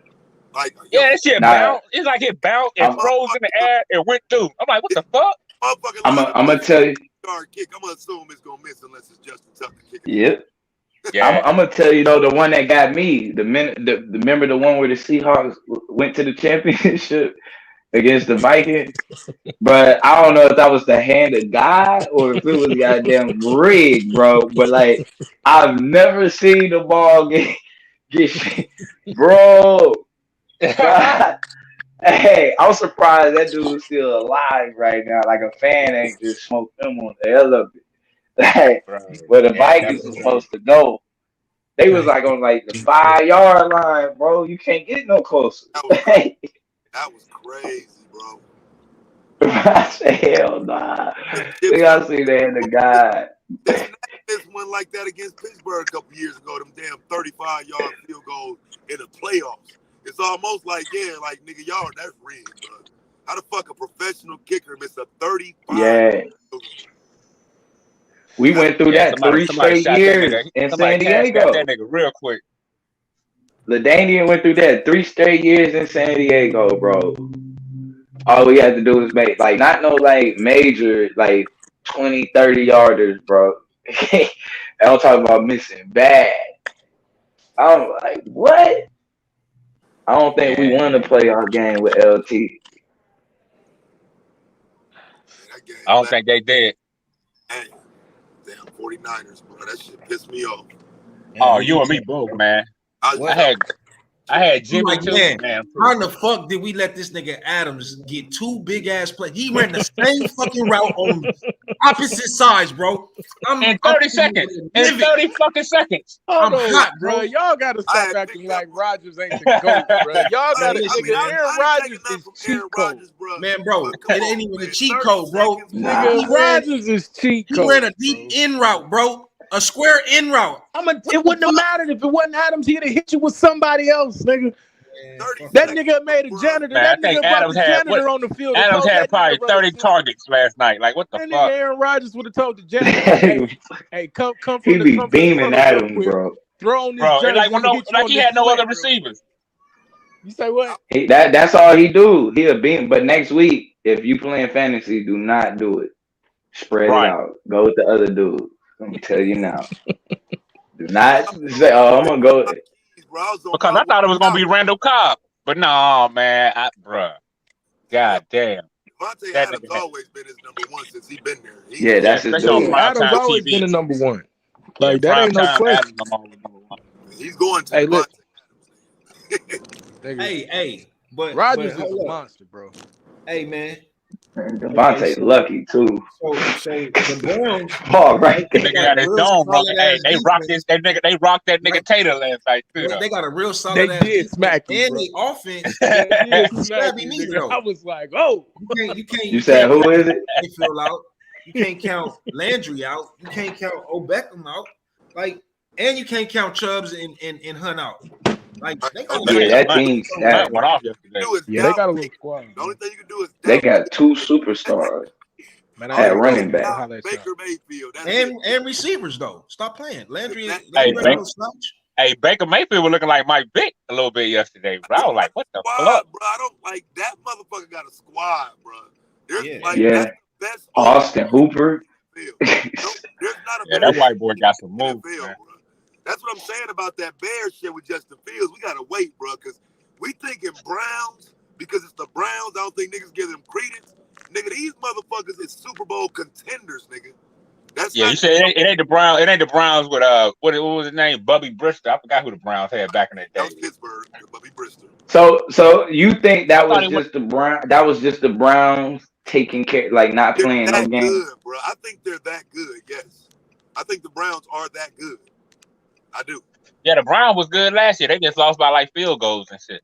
Like, yeah, that shit bounced. It's like it bounced and froze in the air and went through. I'm like, what the fuck? I'm gonna tell you. Kick. I'm gonna assume it's gonna miss unless it's Justin Tucker kicking. Yep. Yeah. I'm gonna tell you though, the one that got me, remember the one where the Seahawks went to the championship against the Vikings, but I don't know if that was the hand of God or if it was goddamn rigged, bro. But like, I've never seen the ball get bro. Hey, I'm surprised that dude's still alive right now. Like a fan ain't just smoked him on the hell of it. Like, where the Vikings was supposed to go. They was like on like the 5-yard line, bro. You can't get no closer. That was crazy, bro. I said, hell nah. They gotta see the hand of God. This one like that against Pittsburgh a couple years ago. Them damn 35-yard field goals in the playoffs. It's almost like, like nigga, y'all, that's rigged, bro. How the fuck a professional kicker miss a 35? Yeah. We went through that 3 straight years in San Diego. That nigga real quick. LaDainian went through that 3 straight years in San Diego, bro. All we had to do was make, like, not no, like, major, like, 20, 30 yarders, bro. I'm talking about missing bad. I'm like, what? I don't think we won the playoff game with LT. I don't think they did. Hey, damn 49ers, bro. That shit pissed me off. Oh, you and me both, man. I had Jimmy too. Man, how in the fuck did we let this nigga Adams get 2 big ass plays? He ran the same fucking route on opposite sides, bro. In 30 seconds. In 30 fucking seconds. Hold on, hot, bro. Y'all gotta stop acting like Rodgers ain't the GOAT, bro. Y'all gotta Aaron Rodgers is cheat code. Man, bro, it ain't even a cheat code, bro. Nigga, Rodgers is cheat code. He ran a deep in route, bro. A square in route. It wouldn't have mattered if it wasn't Adams. He'd have hit you with somebody else, nigga. That nigga made a janitor. Man, that nigga brought the janitor on the field. Adams had probably 30 targets last night. Like, what the fuck? Nigga Aaron Rodgers would have told the janitor, hey, come from he the be beaming at him, bro. Throw on this bro, jersey. like he had no other receivers. You say what? That's all he do. He'll beam. But next week, if you playing fantasy, do not do it. Spread it out. Go with the other dude. Let me tell you now. Do not say, "Oh, I'm gonna go." Because I thought it was gonna be Randall Cobb, but no, man, bruh. God damn. Devontae Adams always been his number one since he been there. That's his dude. Adams always been the number one. Like that ain't no question. He's going to Devontae Adams. Hey, but Rodgers is a monster, bro. Hey, man. Devontae lucky too. So the Browns, right there. They rocked that nigga Tater last night too. They got a real solid. They did smack you, and bro. the offense. I was like, oh, you can't. You said who is it? Fill out. You can't count Landry out. You can't count Beckham out. Like, and you can't count Chubbs and Hunt out. Like, that team went off yesterday. Yeah, they got a little squad. The only thing you can do is they got 2 superstars at running back. Baker Mayfield and receivers though. Stop playing. Landry. Hey, Baker Mayfield was looking like Mike Vick a little bit yesterday, bro. I was like, what the fuck? Bro, I don't like that motherfucker got a squad, bro. There's That's best Austin Hooper. There's not a that white boy got some moves. That's what I'm saying about that Bears shit with Justin Fields. We gotta wait, bro, because we thinking Browns because it's the Browns. I don't think niggas give them credence. Nigga, these motherfuckers is Super Bowl contenders, nigga. That's you said it ain't the Browns. It ain't the Browns with what was his name? Bubby Brister. I forgot who the Browns had back in the day. That was Pittsburgh, Bubby Brister. So you think that was just the Brown? That was just the Browns taking care, like not playing no game. Good, bro. I think they're that good. Yes, I think the Browns are that good. I do. Yeah, the Browns was good last year. They just lost by like field goals and shit.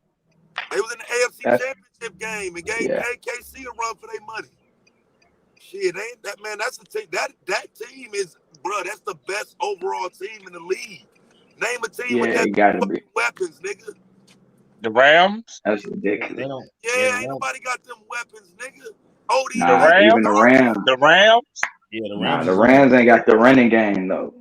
They was in the AFC Championship game and gave KC a run for their money. Shit, ain't that, man? That's the team. That team is, bro. That's the best overall team in the league. Name a team with that weapons, nigga. The Rams. That's ridiculous. Ain't nobody got them weapons, nigga. Even the Rams. The Rams. Yeah, the Rams. The Rams ain't got the running game though.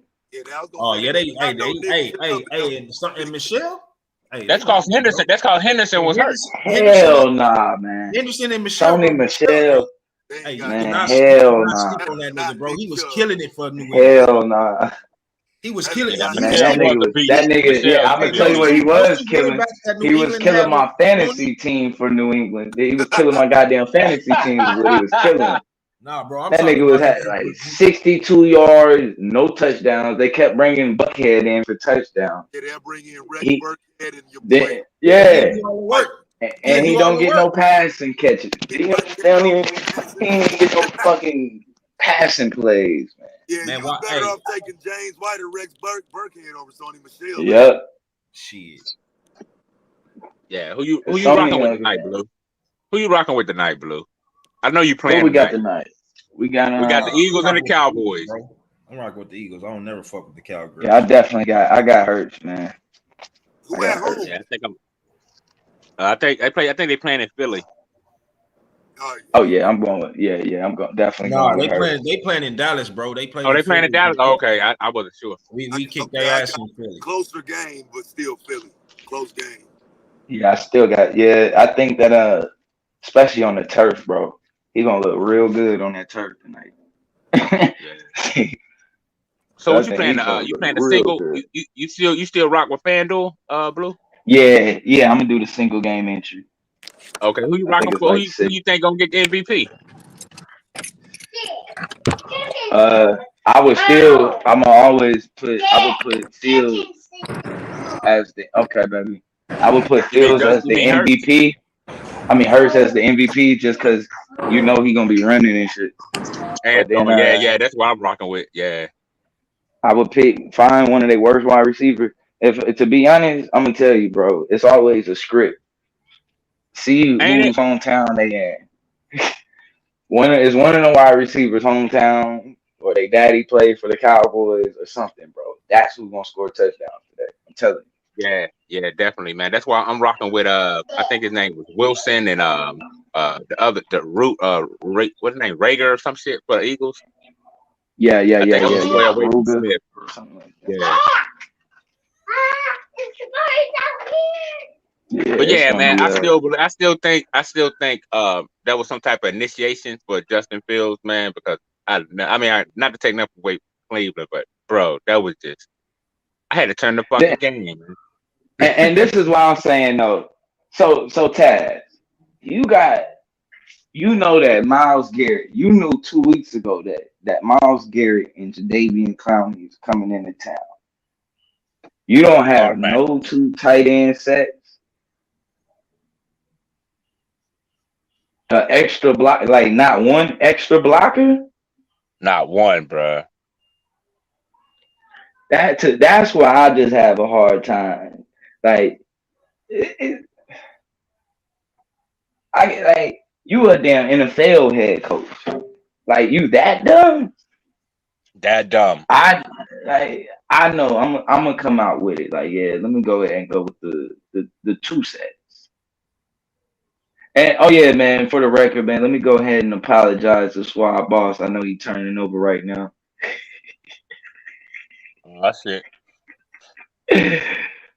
And Michelle. Hey, that's called Henderson. That's called Henderson was hurt. Hell nah, man. Henderson and Michelle. Tony Michelle. Hey, man, hell nah. On that nigga, bro. He was killing it for New England. Hell nah. He was killing it. That nigga, yeah, I'm gonna tell you what he was killing. He was killing my fantasy team for New England. He was killing my goddamn fantasy team. Is what he was killing. Nah, bro. That nigga was at like 62 yards, no touchdowns. They kept bringing Buckhead in for touchdowns. Yeah, they'll bring in Rex Burkhead and your boy. And he don't get no passing catches. He don't even get no fucking passing plays, man. Yeah, man, you was better off taking James White or Rex Burkhead over Sony Michelle. Yep. Shit. Yeah, who you rocking with tonight, Blue? Who you rocking with tonight, Blue? I know you playing. Who we got tonight? We got the Eagles and the Cowboys. I'm rocking with the Eagles. I don't never fuck with the Cowboys. Yeah, I got Hurts, man. Who at home? Yeah, I think they playing in Philly. Oh yeah, I'm going with I'm going definitely. No, they playing in Dallas, bro. They playing. Oh, they playing in Dallas. Oh, okay, I wasn't sure. We kicked their ass in Philly. Closer game, but still Philly. Close game. Yeah, I still got. Yeah, I think that especially on the turf, bro, he's gonna look real good on that turf tonight. So what you playing? You playing the single? You still rock with FanDuel, Blue? Yeah, I'm gonna do the single game entry. Okay, who you rocking for? Who you think gonna get the MVP? I would put Fields as the baby. I would put Fields as the MVP. I mean Hurts as the MVP just because he gonna be running and shit. And then, that's what I'm rocking with. Yeah. I would find one of their worst wide receivers. If to be honest, I'm gonna tell you, bro, it's always a script. See whose hometown they in. one of the wide receivers' hometown, or their daddy played for the Cowboys or something, bro. That's who's gonna score touchdowns today. I'm telling you. Yeah, definitely, man. That's why I'm rocking with I think his name was Wilson and what's his name, Rager or some shit for the Eagles. Yeah. Ruger or something like that. Yeah. But yeah, man, I still think that was some type of initiation for Justin Fields, man, because I not to take nothing away from Cleveland, but bro, that was just I had to turn the fucking game, man. And this is why I'm saying though. So Taz, you got You know that Myles Garrett. You knew 2 weeks ago that Myles Garrett and Jadeveon Clowney is coming into town. You don't have no 2 tight end sets. An extra block, like not one extra blocker. Not one, bro. That's why I just have a hard time. Like, you a damn NFL head coach. Like you that dumb? That dumb. I know I'm gonna come out with it. Like, yeah, let me go ahead and go with the 2 sets. And oh yeah, man, for the record, man, let me go ahead and apologize to Swab Boss. I know he's turning over right now. Oh, that's it.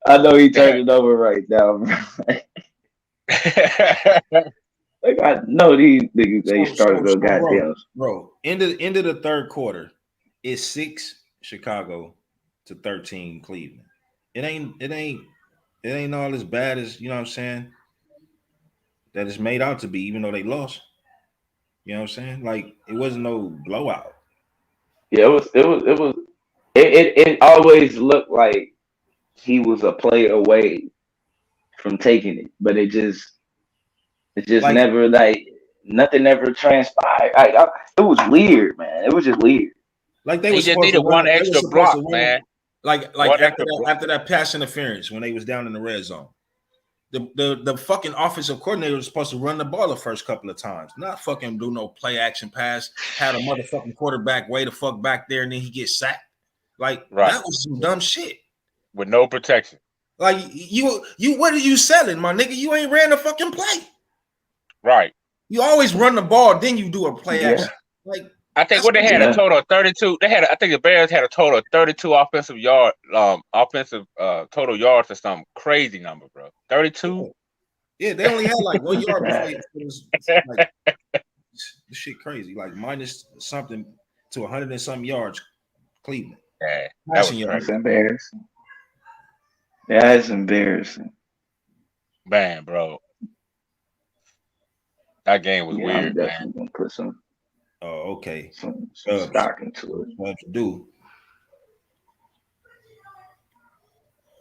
I know he turning over right now. Like I know these niggas they started the goddamn. Bro, end of the third quarter, it's 6 Chicago to 13 Cleveland. It ain't all as bad as, you know what I'm saying, that it's made out to be, even though they lost. You know what I'm saying? Like, it wasn't no blowout. Yeah, it always looked like he was a play away from taking it, but it just like, never, like, nothing ever transpired. It was weird, man. It was just weird. Like they just needed one extra block, man. Like after that pass interference when they was down in the red zone, the fucking offensive coordinator was supposed to run the ball the first couple of times, not fucking do no play action pass. Had a motherfucking quarterback way the fuck back there, and then he gets sacked. Like that was some dumb shit with no protection. Like you, what are you selling, my nigga? You ain't ran a fucking play. Right. You always run the ball, then you do a play action. Like I think what they had a total of 32. I think the Bears had a total of 32 offensive total yards or some crazy number, bro. 32. Yeah, they only had like 1 yard before it was like, this shit crazy. Like minus something to 100 and something yards, Cleveland. Yeah, that's embarrassing. That's embarrassing. Man, bro. That game was weird. I'm definitely gonna put some. Oh, okay. Some stock into it. What to do?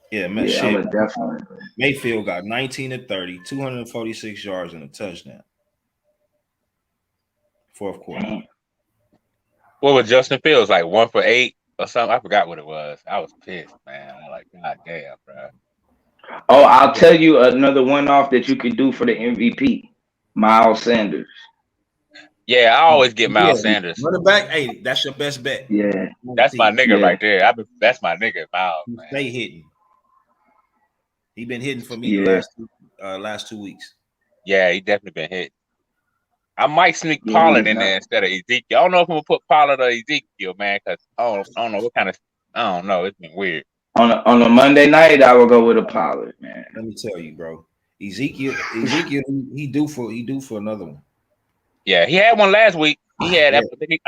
Yeah, man. Yeah, shit. Definitely. Mayfield got 19 to 30, 246 yards and a touchdown. Fourth quarter. What was Justin Fields like? 1 for 8 or something? I forgot what it was. I was pissed, man. I'm like, God damn, bro. Oh, I'll tell you another one-off that you could do for the MVP. Miles Sanders. Yeah, I always get Miles Sanders. Running back, hey, that's your best bet. Yeah, that's my nigga right there. That's my nigga, Miles. Stay hitting. He been hitting for me the last 2 weeks. Yeah, he definitely been hitting. I might sneak Pollard in there instead of Ezekiel. I don't know if I'm gonna put Pollard or Ezekiel, man, because I don't know what kind of. I don't know. It's been weird. On a Monday night, I will go with a Pollard, man. Let me tell you, bro. Ezekiel, he due for another one. Yeah, he had one last week. He had. I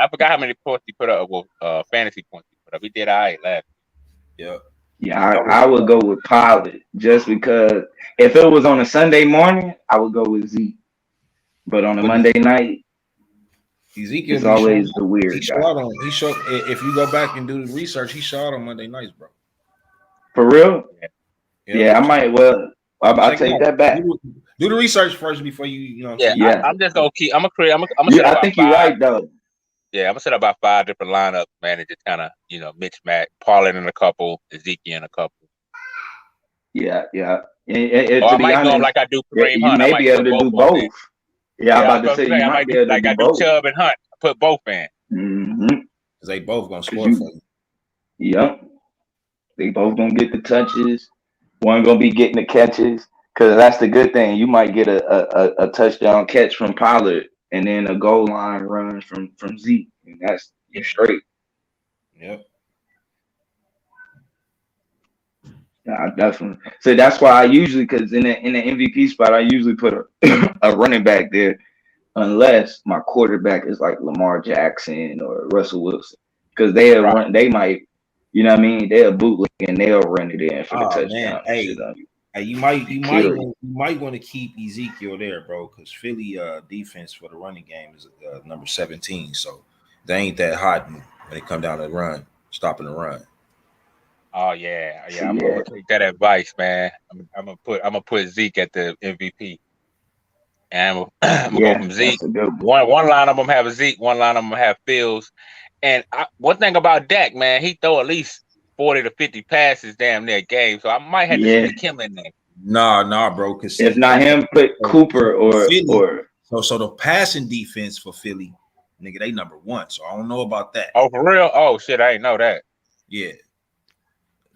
forgot how many points he put up. Well, fantasy points he put up. He did all right last week. Yeah. Yeah, I would go with Pollard just because if it was on a Sunday morning, I would go with Zeke. But on a Monday night, Ezekiel is always the weird he guy. Showed if you go back and do the research, he shot on Monday nights, bro. For real? Yeah, I might. Well, I'll take that back. Do the research first before you know. Yeah. I'm just gonna keep. I'm gonna create. I think you're right though. Yeah, I'm gonna set up about 5 different lineups, man, and just kind of mix match. Pollard in a couple, Ezekiel in a couple. Yeah. I might go like I do Kareem Hunt. You may be able to do both. Yeah, I'm about to say you might be able to do both. Chubb and Hunt. Put both in. Because they both gonna score for you. Yep. They both gonna get the touches. One gonna be getting the catches. Because that's the good thing. You might get a touchdown catch from Pollard and then a goal line run from Zeke. And that's straight. Yep. Yeah, definitely. So that's why I usually, because in the MVP spot, I usually put a running back there, unless my quarterback is like Lamar Jackson or Russell Wilson, because they'll run. They might, you know what I mean? They'll bootleg and they'll run it in for the touchdown. Hey, Hey, you might want to keep Ezekiel there, bro, because Philly defense for the running game is number 17, so they ain't that hot when it come down to run, stopping the run. Oh yeah. I'm gonna take that advice, man. I'm gonna put Zeke at the MVP, and I'm gonna go from Zeke. One line of them have a Zeke, one line of them have Fields, and one thing about Dak, man, he throw at least 40 to 50 passes damn near game, so I might have to stick him in there. Nah, bro. Because if not him, put Cooper or Philly, or so the passing defense for Philly, nigga, they number 1. So I don't know about that. Oh, for real? Oh shit, I didn't know that. Yeah,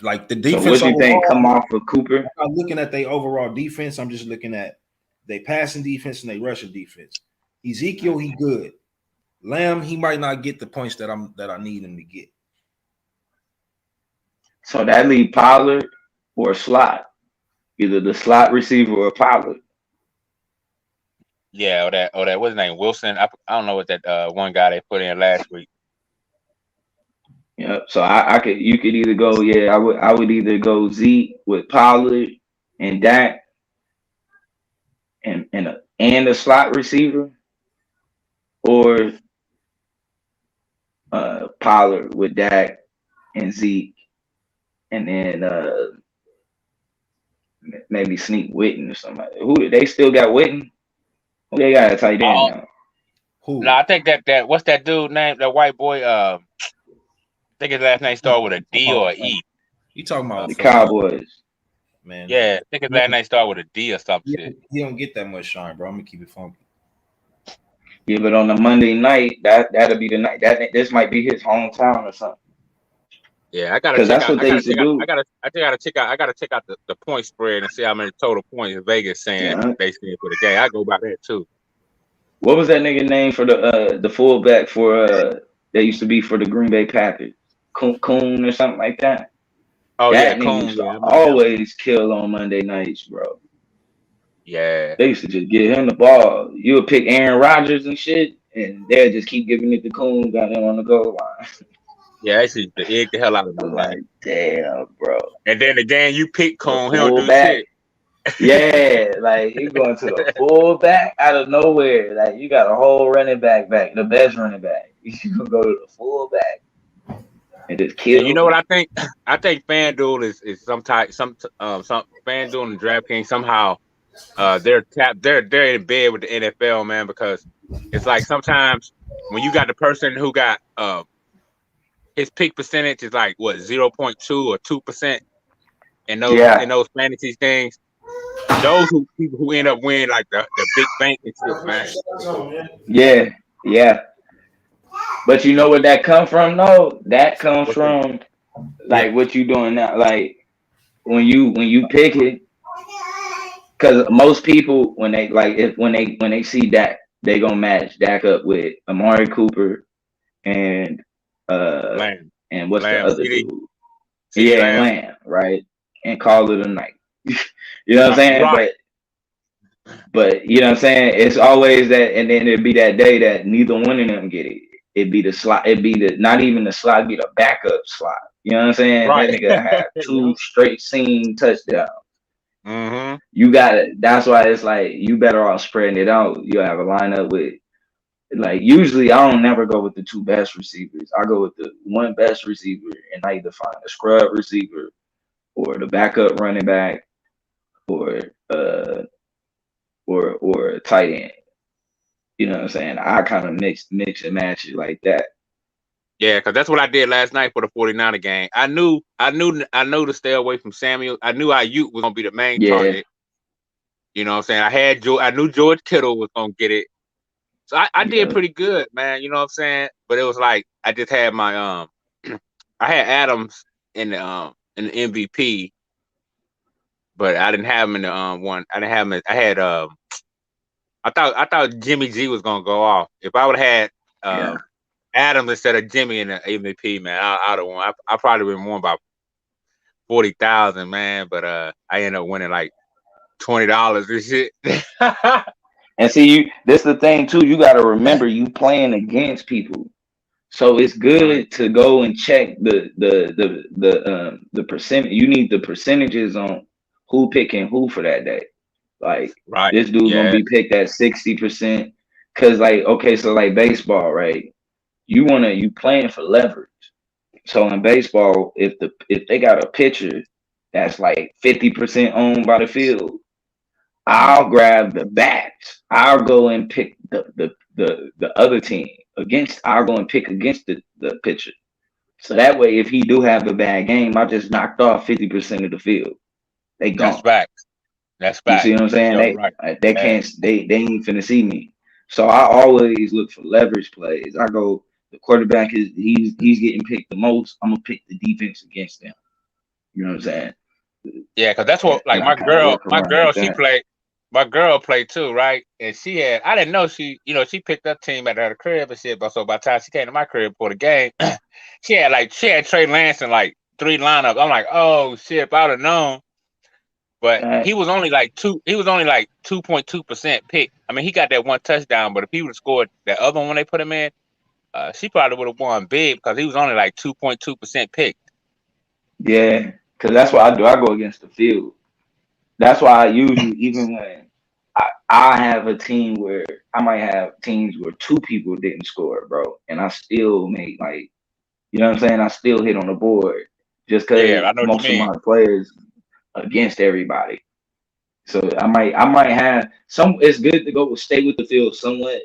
like the defense. So what you think come off of Cooper? I'm not looking at their overall defense. I'm just looking at they passing defense and they rushing defense. Ezekiel, he good. Lamb, he might not get the points that I need him to get. So that leave Pollard or slot, either the slot receiver or Pollard. Yeah, or that what's his name, Wilson. I don't know what that one guy they put in last week. Yeah, so you could either go, I would either go Zeke with Pollard and Dak and a slot receiver, or Pollard with Dak and Zeke, and then maybe sneak Witten or somebody. Who they still got Witten? Who they got a tight end now? Who? No, I think that what's that dude name? That white boy. I think his last name started with a D or an E. You talking about the Cowboys? Man, yeah, I think his last name started with a D or something. He don't get that much shine, bro. I'm gonna keep it funky. Yeah, but on the Monday night, that'll be the night. This might be his hometown or something. Yeah, I gotta check out. I gotta check out the point spread and see how many total points Vegas saying they said for the game. I go by that too. What was that nigga name for the fullback for that used to be for the Green Bay Packers? Coon or something like that. Oh that yeah, Coon. Yeah, always kill on Monday nights, bro. Yeah, they used to just give him the ball. You would pick Aaron Rodgers and shit, and they'll just keep giving it to Coon, got him on the goal line. Yeah, actually, the egg the hell out of him, like, damn, bro. And then again, you pick Coon, he'll do shit. Yeah, like he going to the fullback out of nowhere. Like you got a whole running back, the best running back. You gonna go to the fullback and just kill. And you know what I think? I think FanDuel is some FanDuel and DraftKings somehow they're in bed with the NFL, man, because it's like sometimes when you got the person who got his pick percentage is like what 0.2 or 2% in those fantasy things. Those people who end up winning like the big bank and shit, man. Yeah. But you know where that come from? No, that comes from like what you doing now. Like when you pick it, because most people when they see Dak, they gonna match Dak up with Amari Cooper and Lamb. And what's Lamb, the other CD. dude? Lamb, right? And call it a night. You know what I'm saying? Right. But you know what I'm saying? It's always that, and then it'd be that day that neither one of them get it. It'd be the slot. It'd be not even the slot. It'd be the backup slot. You know what I'm saying? Right. That nigga have 2 straight seam touchdowns. Mm-hmm. You got it. That's why it's like you better off spreading it out. You have a lineup with. Like usually, I don't never go with the 2 best receivers. I go with the 1 best receiver, and I either find a scrub receiver or the backup running back, or a tight end. You know what I'm saying? I kind of mix and match it like that. Yeah, because that's what I did last night for the 49er game. I knew to stay away from Samuel. I knew Ayuk was gonna be the main target. You know what I'm saying? I knew George Kittle was gonna get it. So I did pretty good, man. You know what I'm saying? But it was like I just had my I had Adams in the MVP, but I didn't have him in the one. I didn't have him. I had I thought Jimmy G was gonna go off. If I would have had Adams instead of Jimmy in the MVP, man, I'd have won. I probably would have won about 40,000, man. But I ended up winning like $20 and shit. And see, this the thing too. You got to remember, you playing against people, so it's good to go and check the percent. You need the percentages on who picking who for that day. Like Right. this dude gonna be picked at 60%. Cause like, okay, so like baseball, right? You playing for leverage. So in baseball, if they got a pitcher that's like 50% owned by the field, I'll grab the bats. I'll go and pick the other team against. I'll go and pick against the pitcher. So that way, if he do have a bad game, I just knocked off 50% of the field. They gone. That's facts. That's You facts. see what I'm saying? They can't. They ain't finna see me. So I always look for leverage plays. I go, the quarterback he's getting picked the most. I'm gonna pick the defense against them. You know what I'm saying? Yeah, because that's what like my girl played too, right? And I didn't know she picked up team at her crib and shit, but so by the time she came to my crib for the game, she had Trey Lance in like 3 lineups. I'm like, oh shit, if I'd have known. But he was only like 2.2% pick. I mean, he got that one touchdown, but if he would have scored that other one when they put him in, she probably would have won big because he was only like 2.2% picked. Yeah, because that's what I do. I go against the field. That's why I usually, even when I have a team where I might have teams where 2 people didn't score, bro, and I still make like, you know what I'm saying? I still hit on the board just because most of my players against everybody. So I might have some. It's good to stay with the field somewhat,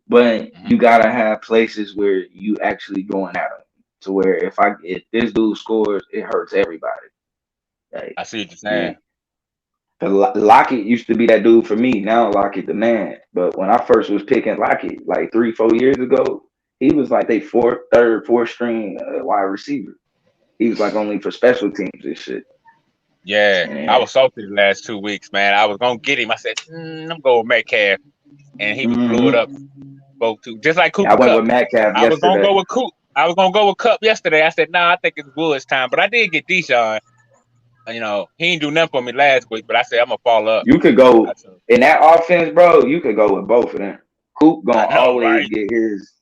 but you gotta have places where you actually going at them. To where if this dude scores, it hurts everybody. Like, I see what you're saying. Lockett used to be that dude for me. Now Lockett the man. But when I first was picking Lockett like 3-4 years ago, he was like they third, fourth string wide receiver. He was like only for special teams and shit. Yeah, I was salty the last 2 weeks, man. I was gonna get him. I said, I'm going with Metcalf, and he blew it up. Both two, just like Cooper I went Kupp. with Metcalf I was gonna go with Coop. I was gonna go with Kupp yesterday. I said, I think it's Woods time. But I did get Deshaun. You know, he didn't do nothing for me last week. But I said I'm gonna follow up. You could go in that offense, bro. You could go with both of them. Coop gonna always get his.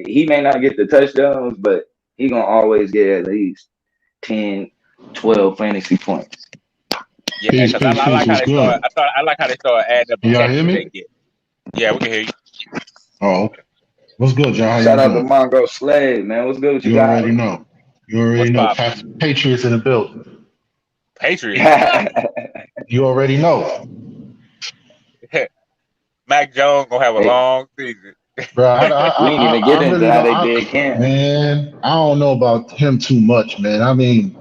He may not get the touchdowns, but he gonna always get at least 10, 12 fantasy points. Yeah, because I like how they start. I like how they start adding up the catches they get. Yeah, we can hear you. Oh, okay. What's good, John? Shout out to Mongo Slade, man. What's good with you guys? Already know. You already know. Patriots in the building. Patriots. You already know. Mac Jones gonna have a long season. Bro, we didn't even get into how they did Cam. Man, I don't know about him too much, man. I mean,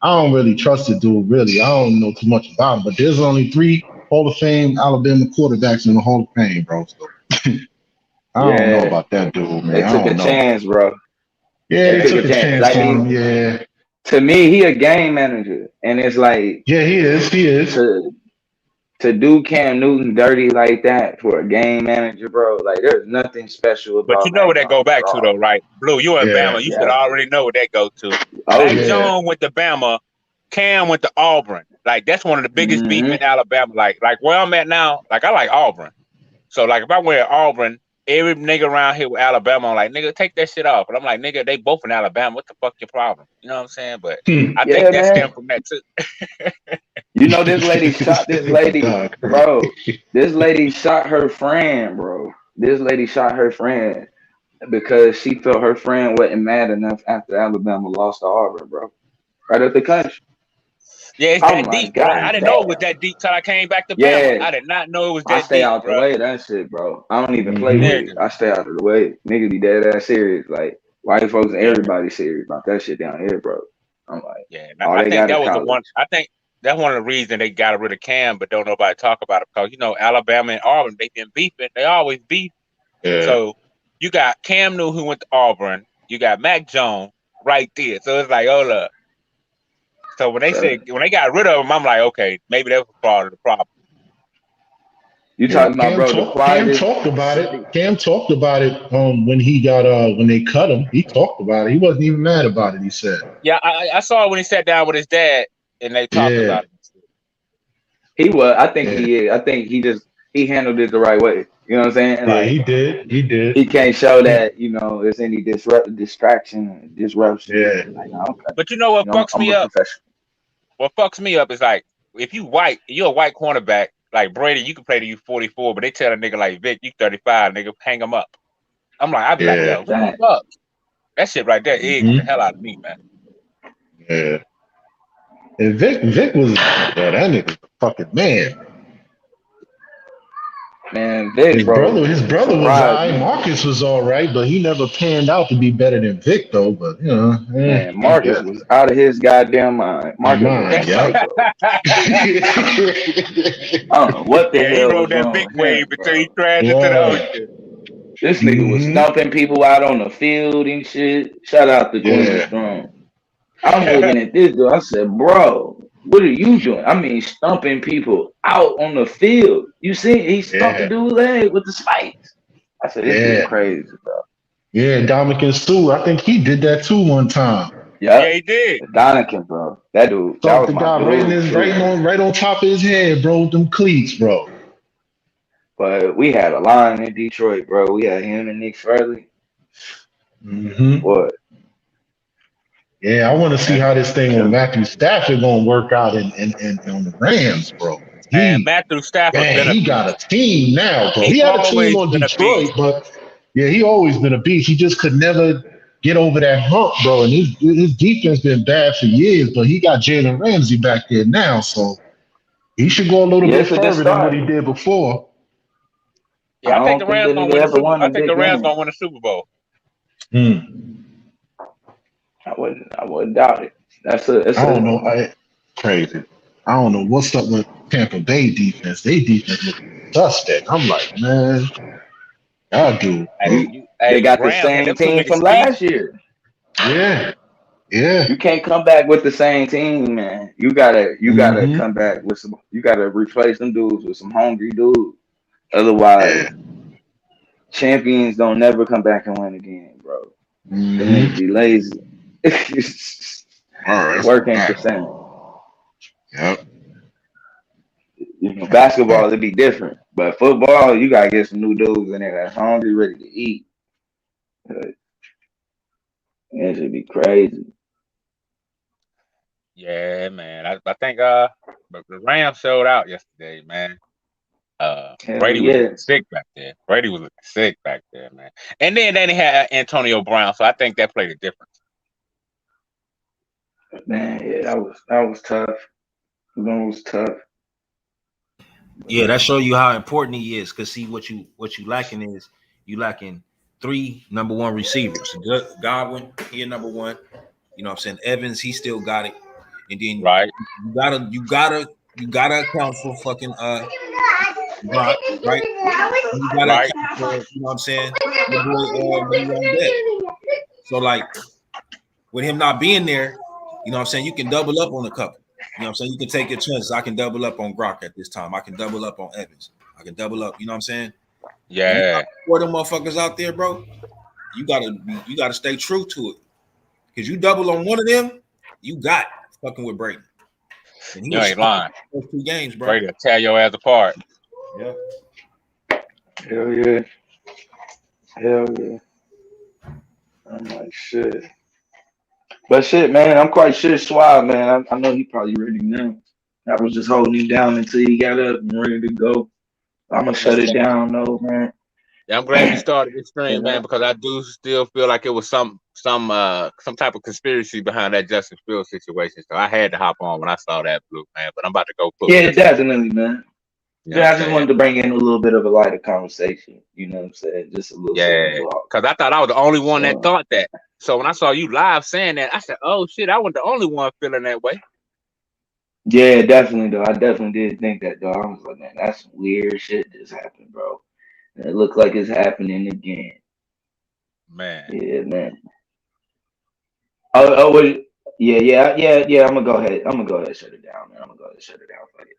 I don't really trust the dude, really. I don't know too much about him, but there's only 3 Hall of Fame Alabama quarterbacks in the Hall of Fame, bro. So I don't know about that dude, man. They took a chance, bro. Yeah, they took a chance on him. Yeah. To me, he a game manager, and it's like he is. To do Cam Newton dirty like that for a game manager, bro, like there's nothing special about. But you know what that go back to, though, right? Blue, you in Bama, you should already know what that go to. Mac Jones went to Bama, Cam went to Auburn. Like that's one of the biggest beef in Alabama. Like where I'm at now, like I like Auburn. So like if I went to Auburn, every nigga around here with Alabama, I'm like, nigga, take that shit off. But I'm like, nigga, they both in Alabama. What the fuck your problem? You know what I'm saying? But I think that stemmed from that too. You know, this lady shot this lady, bro. This lady shot her friend, bro. This lady shot her friend because she felt her friend wasn't mad enough after Alabama lost to Auburn, bro. Right at the country. Yeah, it's that deep, bro. I didn't know it was that deep till I came back to Bama. I did not know it was that deep. I stay out the way of that shit, bro. I don't even play with it. I stay out of the way. Niggas be dead ass serious. Like white folks and everybody serious about that shit down here, bro. I'm like, I think that was the one. I think that's one of the reasons they got rid of Cam, but don't nobody talk about it because you know Alabama and Auburn, they've been beefing. They always beef. Yeah. So you got Cam Newton who went to Auburn. You got Mac Jones right there. So it's like, hold up. So when they got rid of him, I'm like, okay, maybe that was part of the problem. You talking about, bro? Cam talked about it. Cam talked about it when he got when they cut him. He talked about it. He wasn't even mad about it. He said, "Yeah, I saw it when he sat down with his dad and they talked about it." He was. I think he is. I think he handled it the right way. You know what I'm saying? Like, he did. He can't show that there's any disruption. Yeah. Like, okay. But you know what fucks me up? What fucks me up is like if you white, you're a white cornerback. Like Brady, you can play to you 44, but they tell a nigga like Vic, you 35, nigga, hang him up. I'm like, I'd be like, yo, fuck. That shit right there eggs the hell out of me, man. Yeah. And Vic was that nigga fucking man. Man, Vic, his brother was alright. Marcus was alright, but he never panned out to be better than Vic though. But you know, man, Marcus was out of his goddamn mind. Marcus was psycho. I don't know what the hell he rode was that wrong big with wave him, until he crashed into the ocean. This nigga was stomping people out on the field and shit. Shout out to Queen Strong. I'm looking at this dude. I said, bro, what are you doing? I mean, stomping people out on the field. You see, he stomped the dude's leg with the spikes. I said, this dude crazy, bro. Yeah, Dominican Sue. I think he did that too one time. Yeah, he did. Dominican, bro. That dude. That was the my guy dude. right on top of his head, bro, with them cleats, bro. But we had a line in Detroit, bro. We had him and Nick Fairley. What? Yeah, I want to see how this thing with Matthew Stafford gonna work out in on the Rams, bro. Man, Matthew Stafford, he got a team now, bro. He had a team on Detroit, but he always been a beast. He just could never get over that hump, bro. And his defense been bad for years, but he got Jalen Ramsey back there now, so he should go a little bit further than what he did before. Yeah, I think the Rams gonna win the Super Bowl. I think the Rams gonna win the Super Bowl. I wouldn't doubt it. I don't know. Crazy. I don't know what's up with Tampa Bay defense. They defense looks suspect. I'm like, man, y'all do. They got the same team from last year. Yeah. You can't come back with the same team, man. You gotta come back with some. You gotta replace them dudes with some hungry dudes. Otherwise, champions don't never come back and win again, bro. They need to be lazy. Work ain't the same. Yep. You know, basketball it'd be different, but football you gotta get some new dudes in there that's hungry, ready to eat. It should be crazy. Yeah, man. I think the Rams showed out yesterday, man. Brady was looking sick back there. Brady was looking sick back there, man. And then they had Antonio Brown, so I think that played a difference. Man, yeah, that was tough. That was tough. Yeah, that show you how important he is. Cause see what you lacking is you lacking 3 number 1 receivers. Godwin, he number 1. You know what I'm saying? Evans, he still got it. And then you gotta account for fucking Brock, right? You gotta account for, you know what I'm saying? So like with him not being there, you know what I'm saying, you can double up on a couple. You know what I'm saying? You can take your chances. I can double up on Gronk at this time. I can double up on Evans. I can double up. You know what I'm saying? Yeah. For them motherfuckers out there, bro, you gotta stay true to it. Because you double on one of them, you got fucking with Brady. And you ain't lying. Those 2 games, bro. Brady will tear your ass apart. Yeah. Hell yeah. Hell yeah. I'm like shit. But shit, man, I'm quite shit Suave, man. I know he probably ready now. I was just holding him down until he got up and ready to go. I'm gonna shut it down though, man. Yeah, I'm glad you started this stream, man, because I do still feel like it was some type of conspiracy behind that Justin Fields situation. So I had to hop on when I saw that, Blue, man. But I'm about to go put. Yeah, definitely, man. Yeah, I just wanted to bring in a little bit of a lighter conversation. You know what I'm saying? Just a little. Yeah, because I thought I was the only one that thought that. So when I saw you live saying that, I said, "Oh shit, I wasn't the only one feeling that way." Yeah, definitely though. I definitely did think that though. I was like, man, that's some weird shit just happened, bro. And it looked like it's happening again. Man. Yeah, man. Oh, yeah. I'm gonna go ahead. And shut it down, man. I'm gonna go ahead and shut it down for you.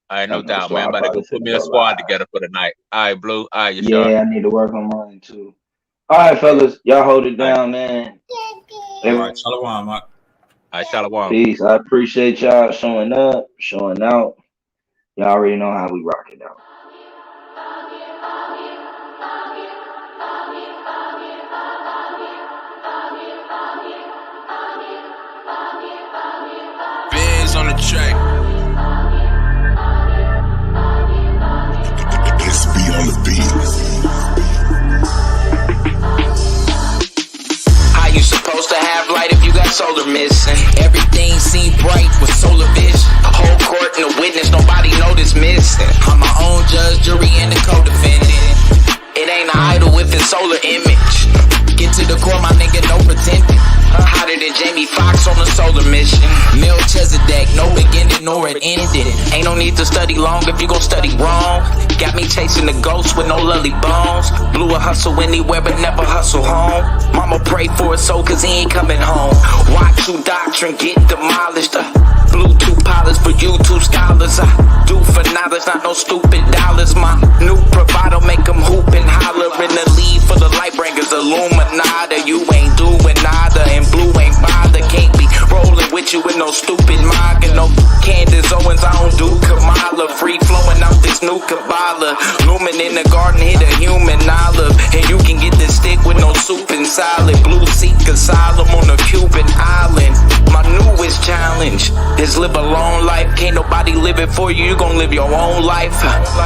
All right, no doubt, man. I'm about to go put me a squad together for the night. All right, Blue. All right, I need to work on mine too. All right, fellas, y'all hold it down, man. All right, shalom, Mike. All right, shalom. Peace. I appreciate y'all showing up, showing out. Y'all already know how we rock it out. Biz on the track. solar missing. Everything seemed bright with solar vision. Whole court and a witness, nobody noticed missing. I'm my own judge, jury, and the co-defendant. It ain't an idol with its solar image. Get to the core, my nigga, no pretending. Hotter than Jamie Foxx on a solar mission. Melchizedek, no beginning nor an ending. Ain't no need to study long if you gon' study wrong. Got me chasing the ghost with no lully bones. Blew a hustle anywhere but never hustle home. Mama prayed for his soul cause he ain't coming home. Watch you doctrine get demolished. Bluetooth pilots for YouTube scholars. I do for knowledge, not no stupid dollars. My new provider make them hoop and holler. In the lead for the light bringers, Illuminati. You ain't doing nada and blue ain't bother. Can't be rolling with you with no stupid MAGA. No Candace Owens, I don't do Kamala. Free flowing out this new Kabbalah. Lumen in the garden, hit a human olive. And you can get this stick with no soup and salad. Blue seek asylum on a Cuban island. My newest challenge is live a long life. Can't nobody live it for you, you gon' live your own life.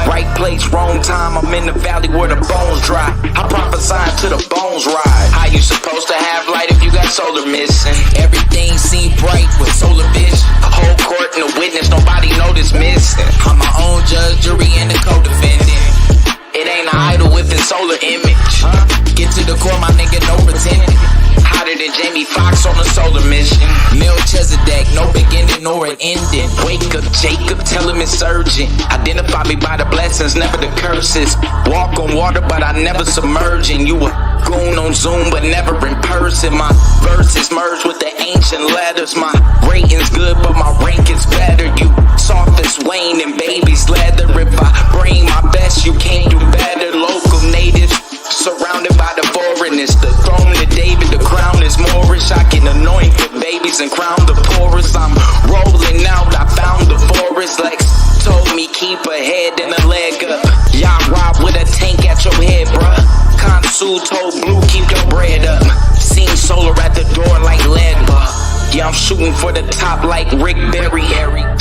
Right place, wrong time, I'm in the valley where the bones dry. I prophesy till the bones rise. How you supposed to have light if you got solar missing? Everything seemed bright with solar vision. Whole court and a witness, nobody noticed missing. I'm my own judge, jury, and the co-defendant. It ain't an idol with its solar image. Get to the core, my nigga, no pretending. Hotter than Jamie Foxx on a solar mission. Melchizedek, no beginning nor an ending. Wake up, Jacob, tell him it's urgent. Identify me by the blessings, never the curses. Walk on water, but I never submerging. You a goon on Zoom, but never in person. My verses merge with the ancient letters. My rating's good, but my rank is better. You soft as Wayne and baby's leather. If I bring my best, you can't do better. Local natives surrounded by the foreigners. The throne of David, the crown is Moorish. I can anoint the babies and crown the poorest. I'm rolling out, I found the forest. Lex told me keep a head and a leg up. Y'all rob with a tank at your head, bruh. Consul told Blue keep your bread up. Seen solar at the door like lead, yeah, I'm shooting for the top like Rick Berry.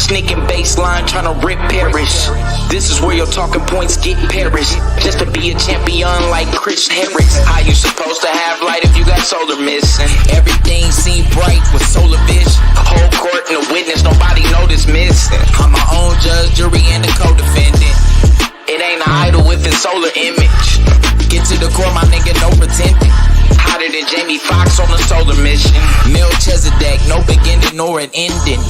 Sneaking baseline, trying to rip Parrish. This is where your talking points get perished. Just to be a champion like Chris Harris. How you supposed to have light if you got solar missing? Everything seemed bright with solar vision. Whole court and a witness, nobody noticed missing. I'm my own judge, jury, and the co-defendant. It ain't an idol with its solar image. Get to the core, my nigga, no pretending. Hotter than Jamie Foxx on a solar mission. Melchizedek, no beginning nor an ending.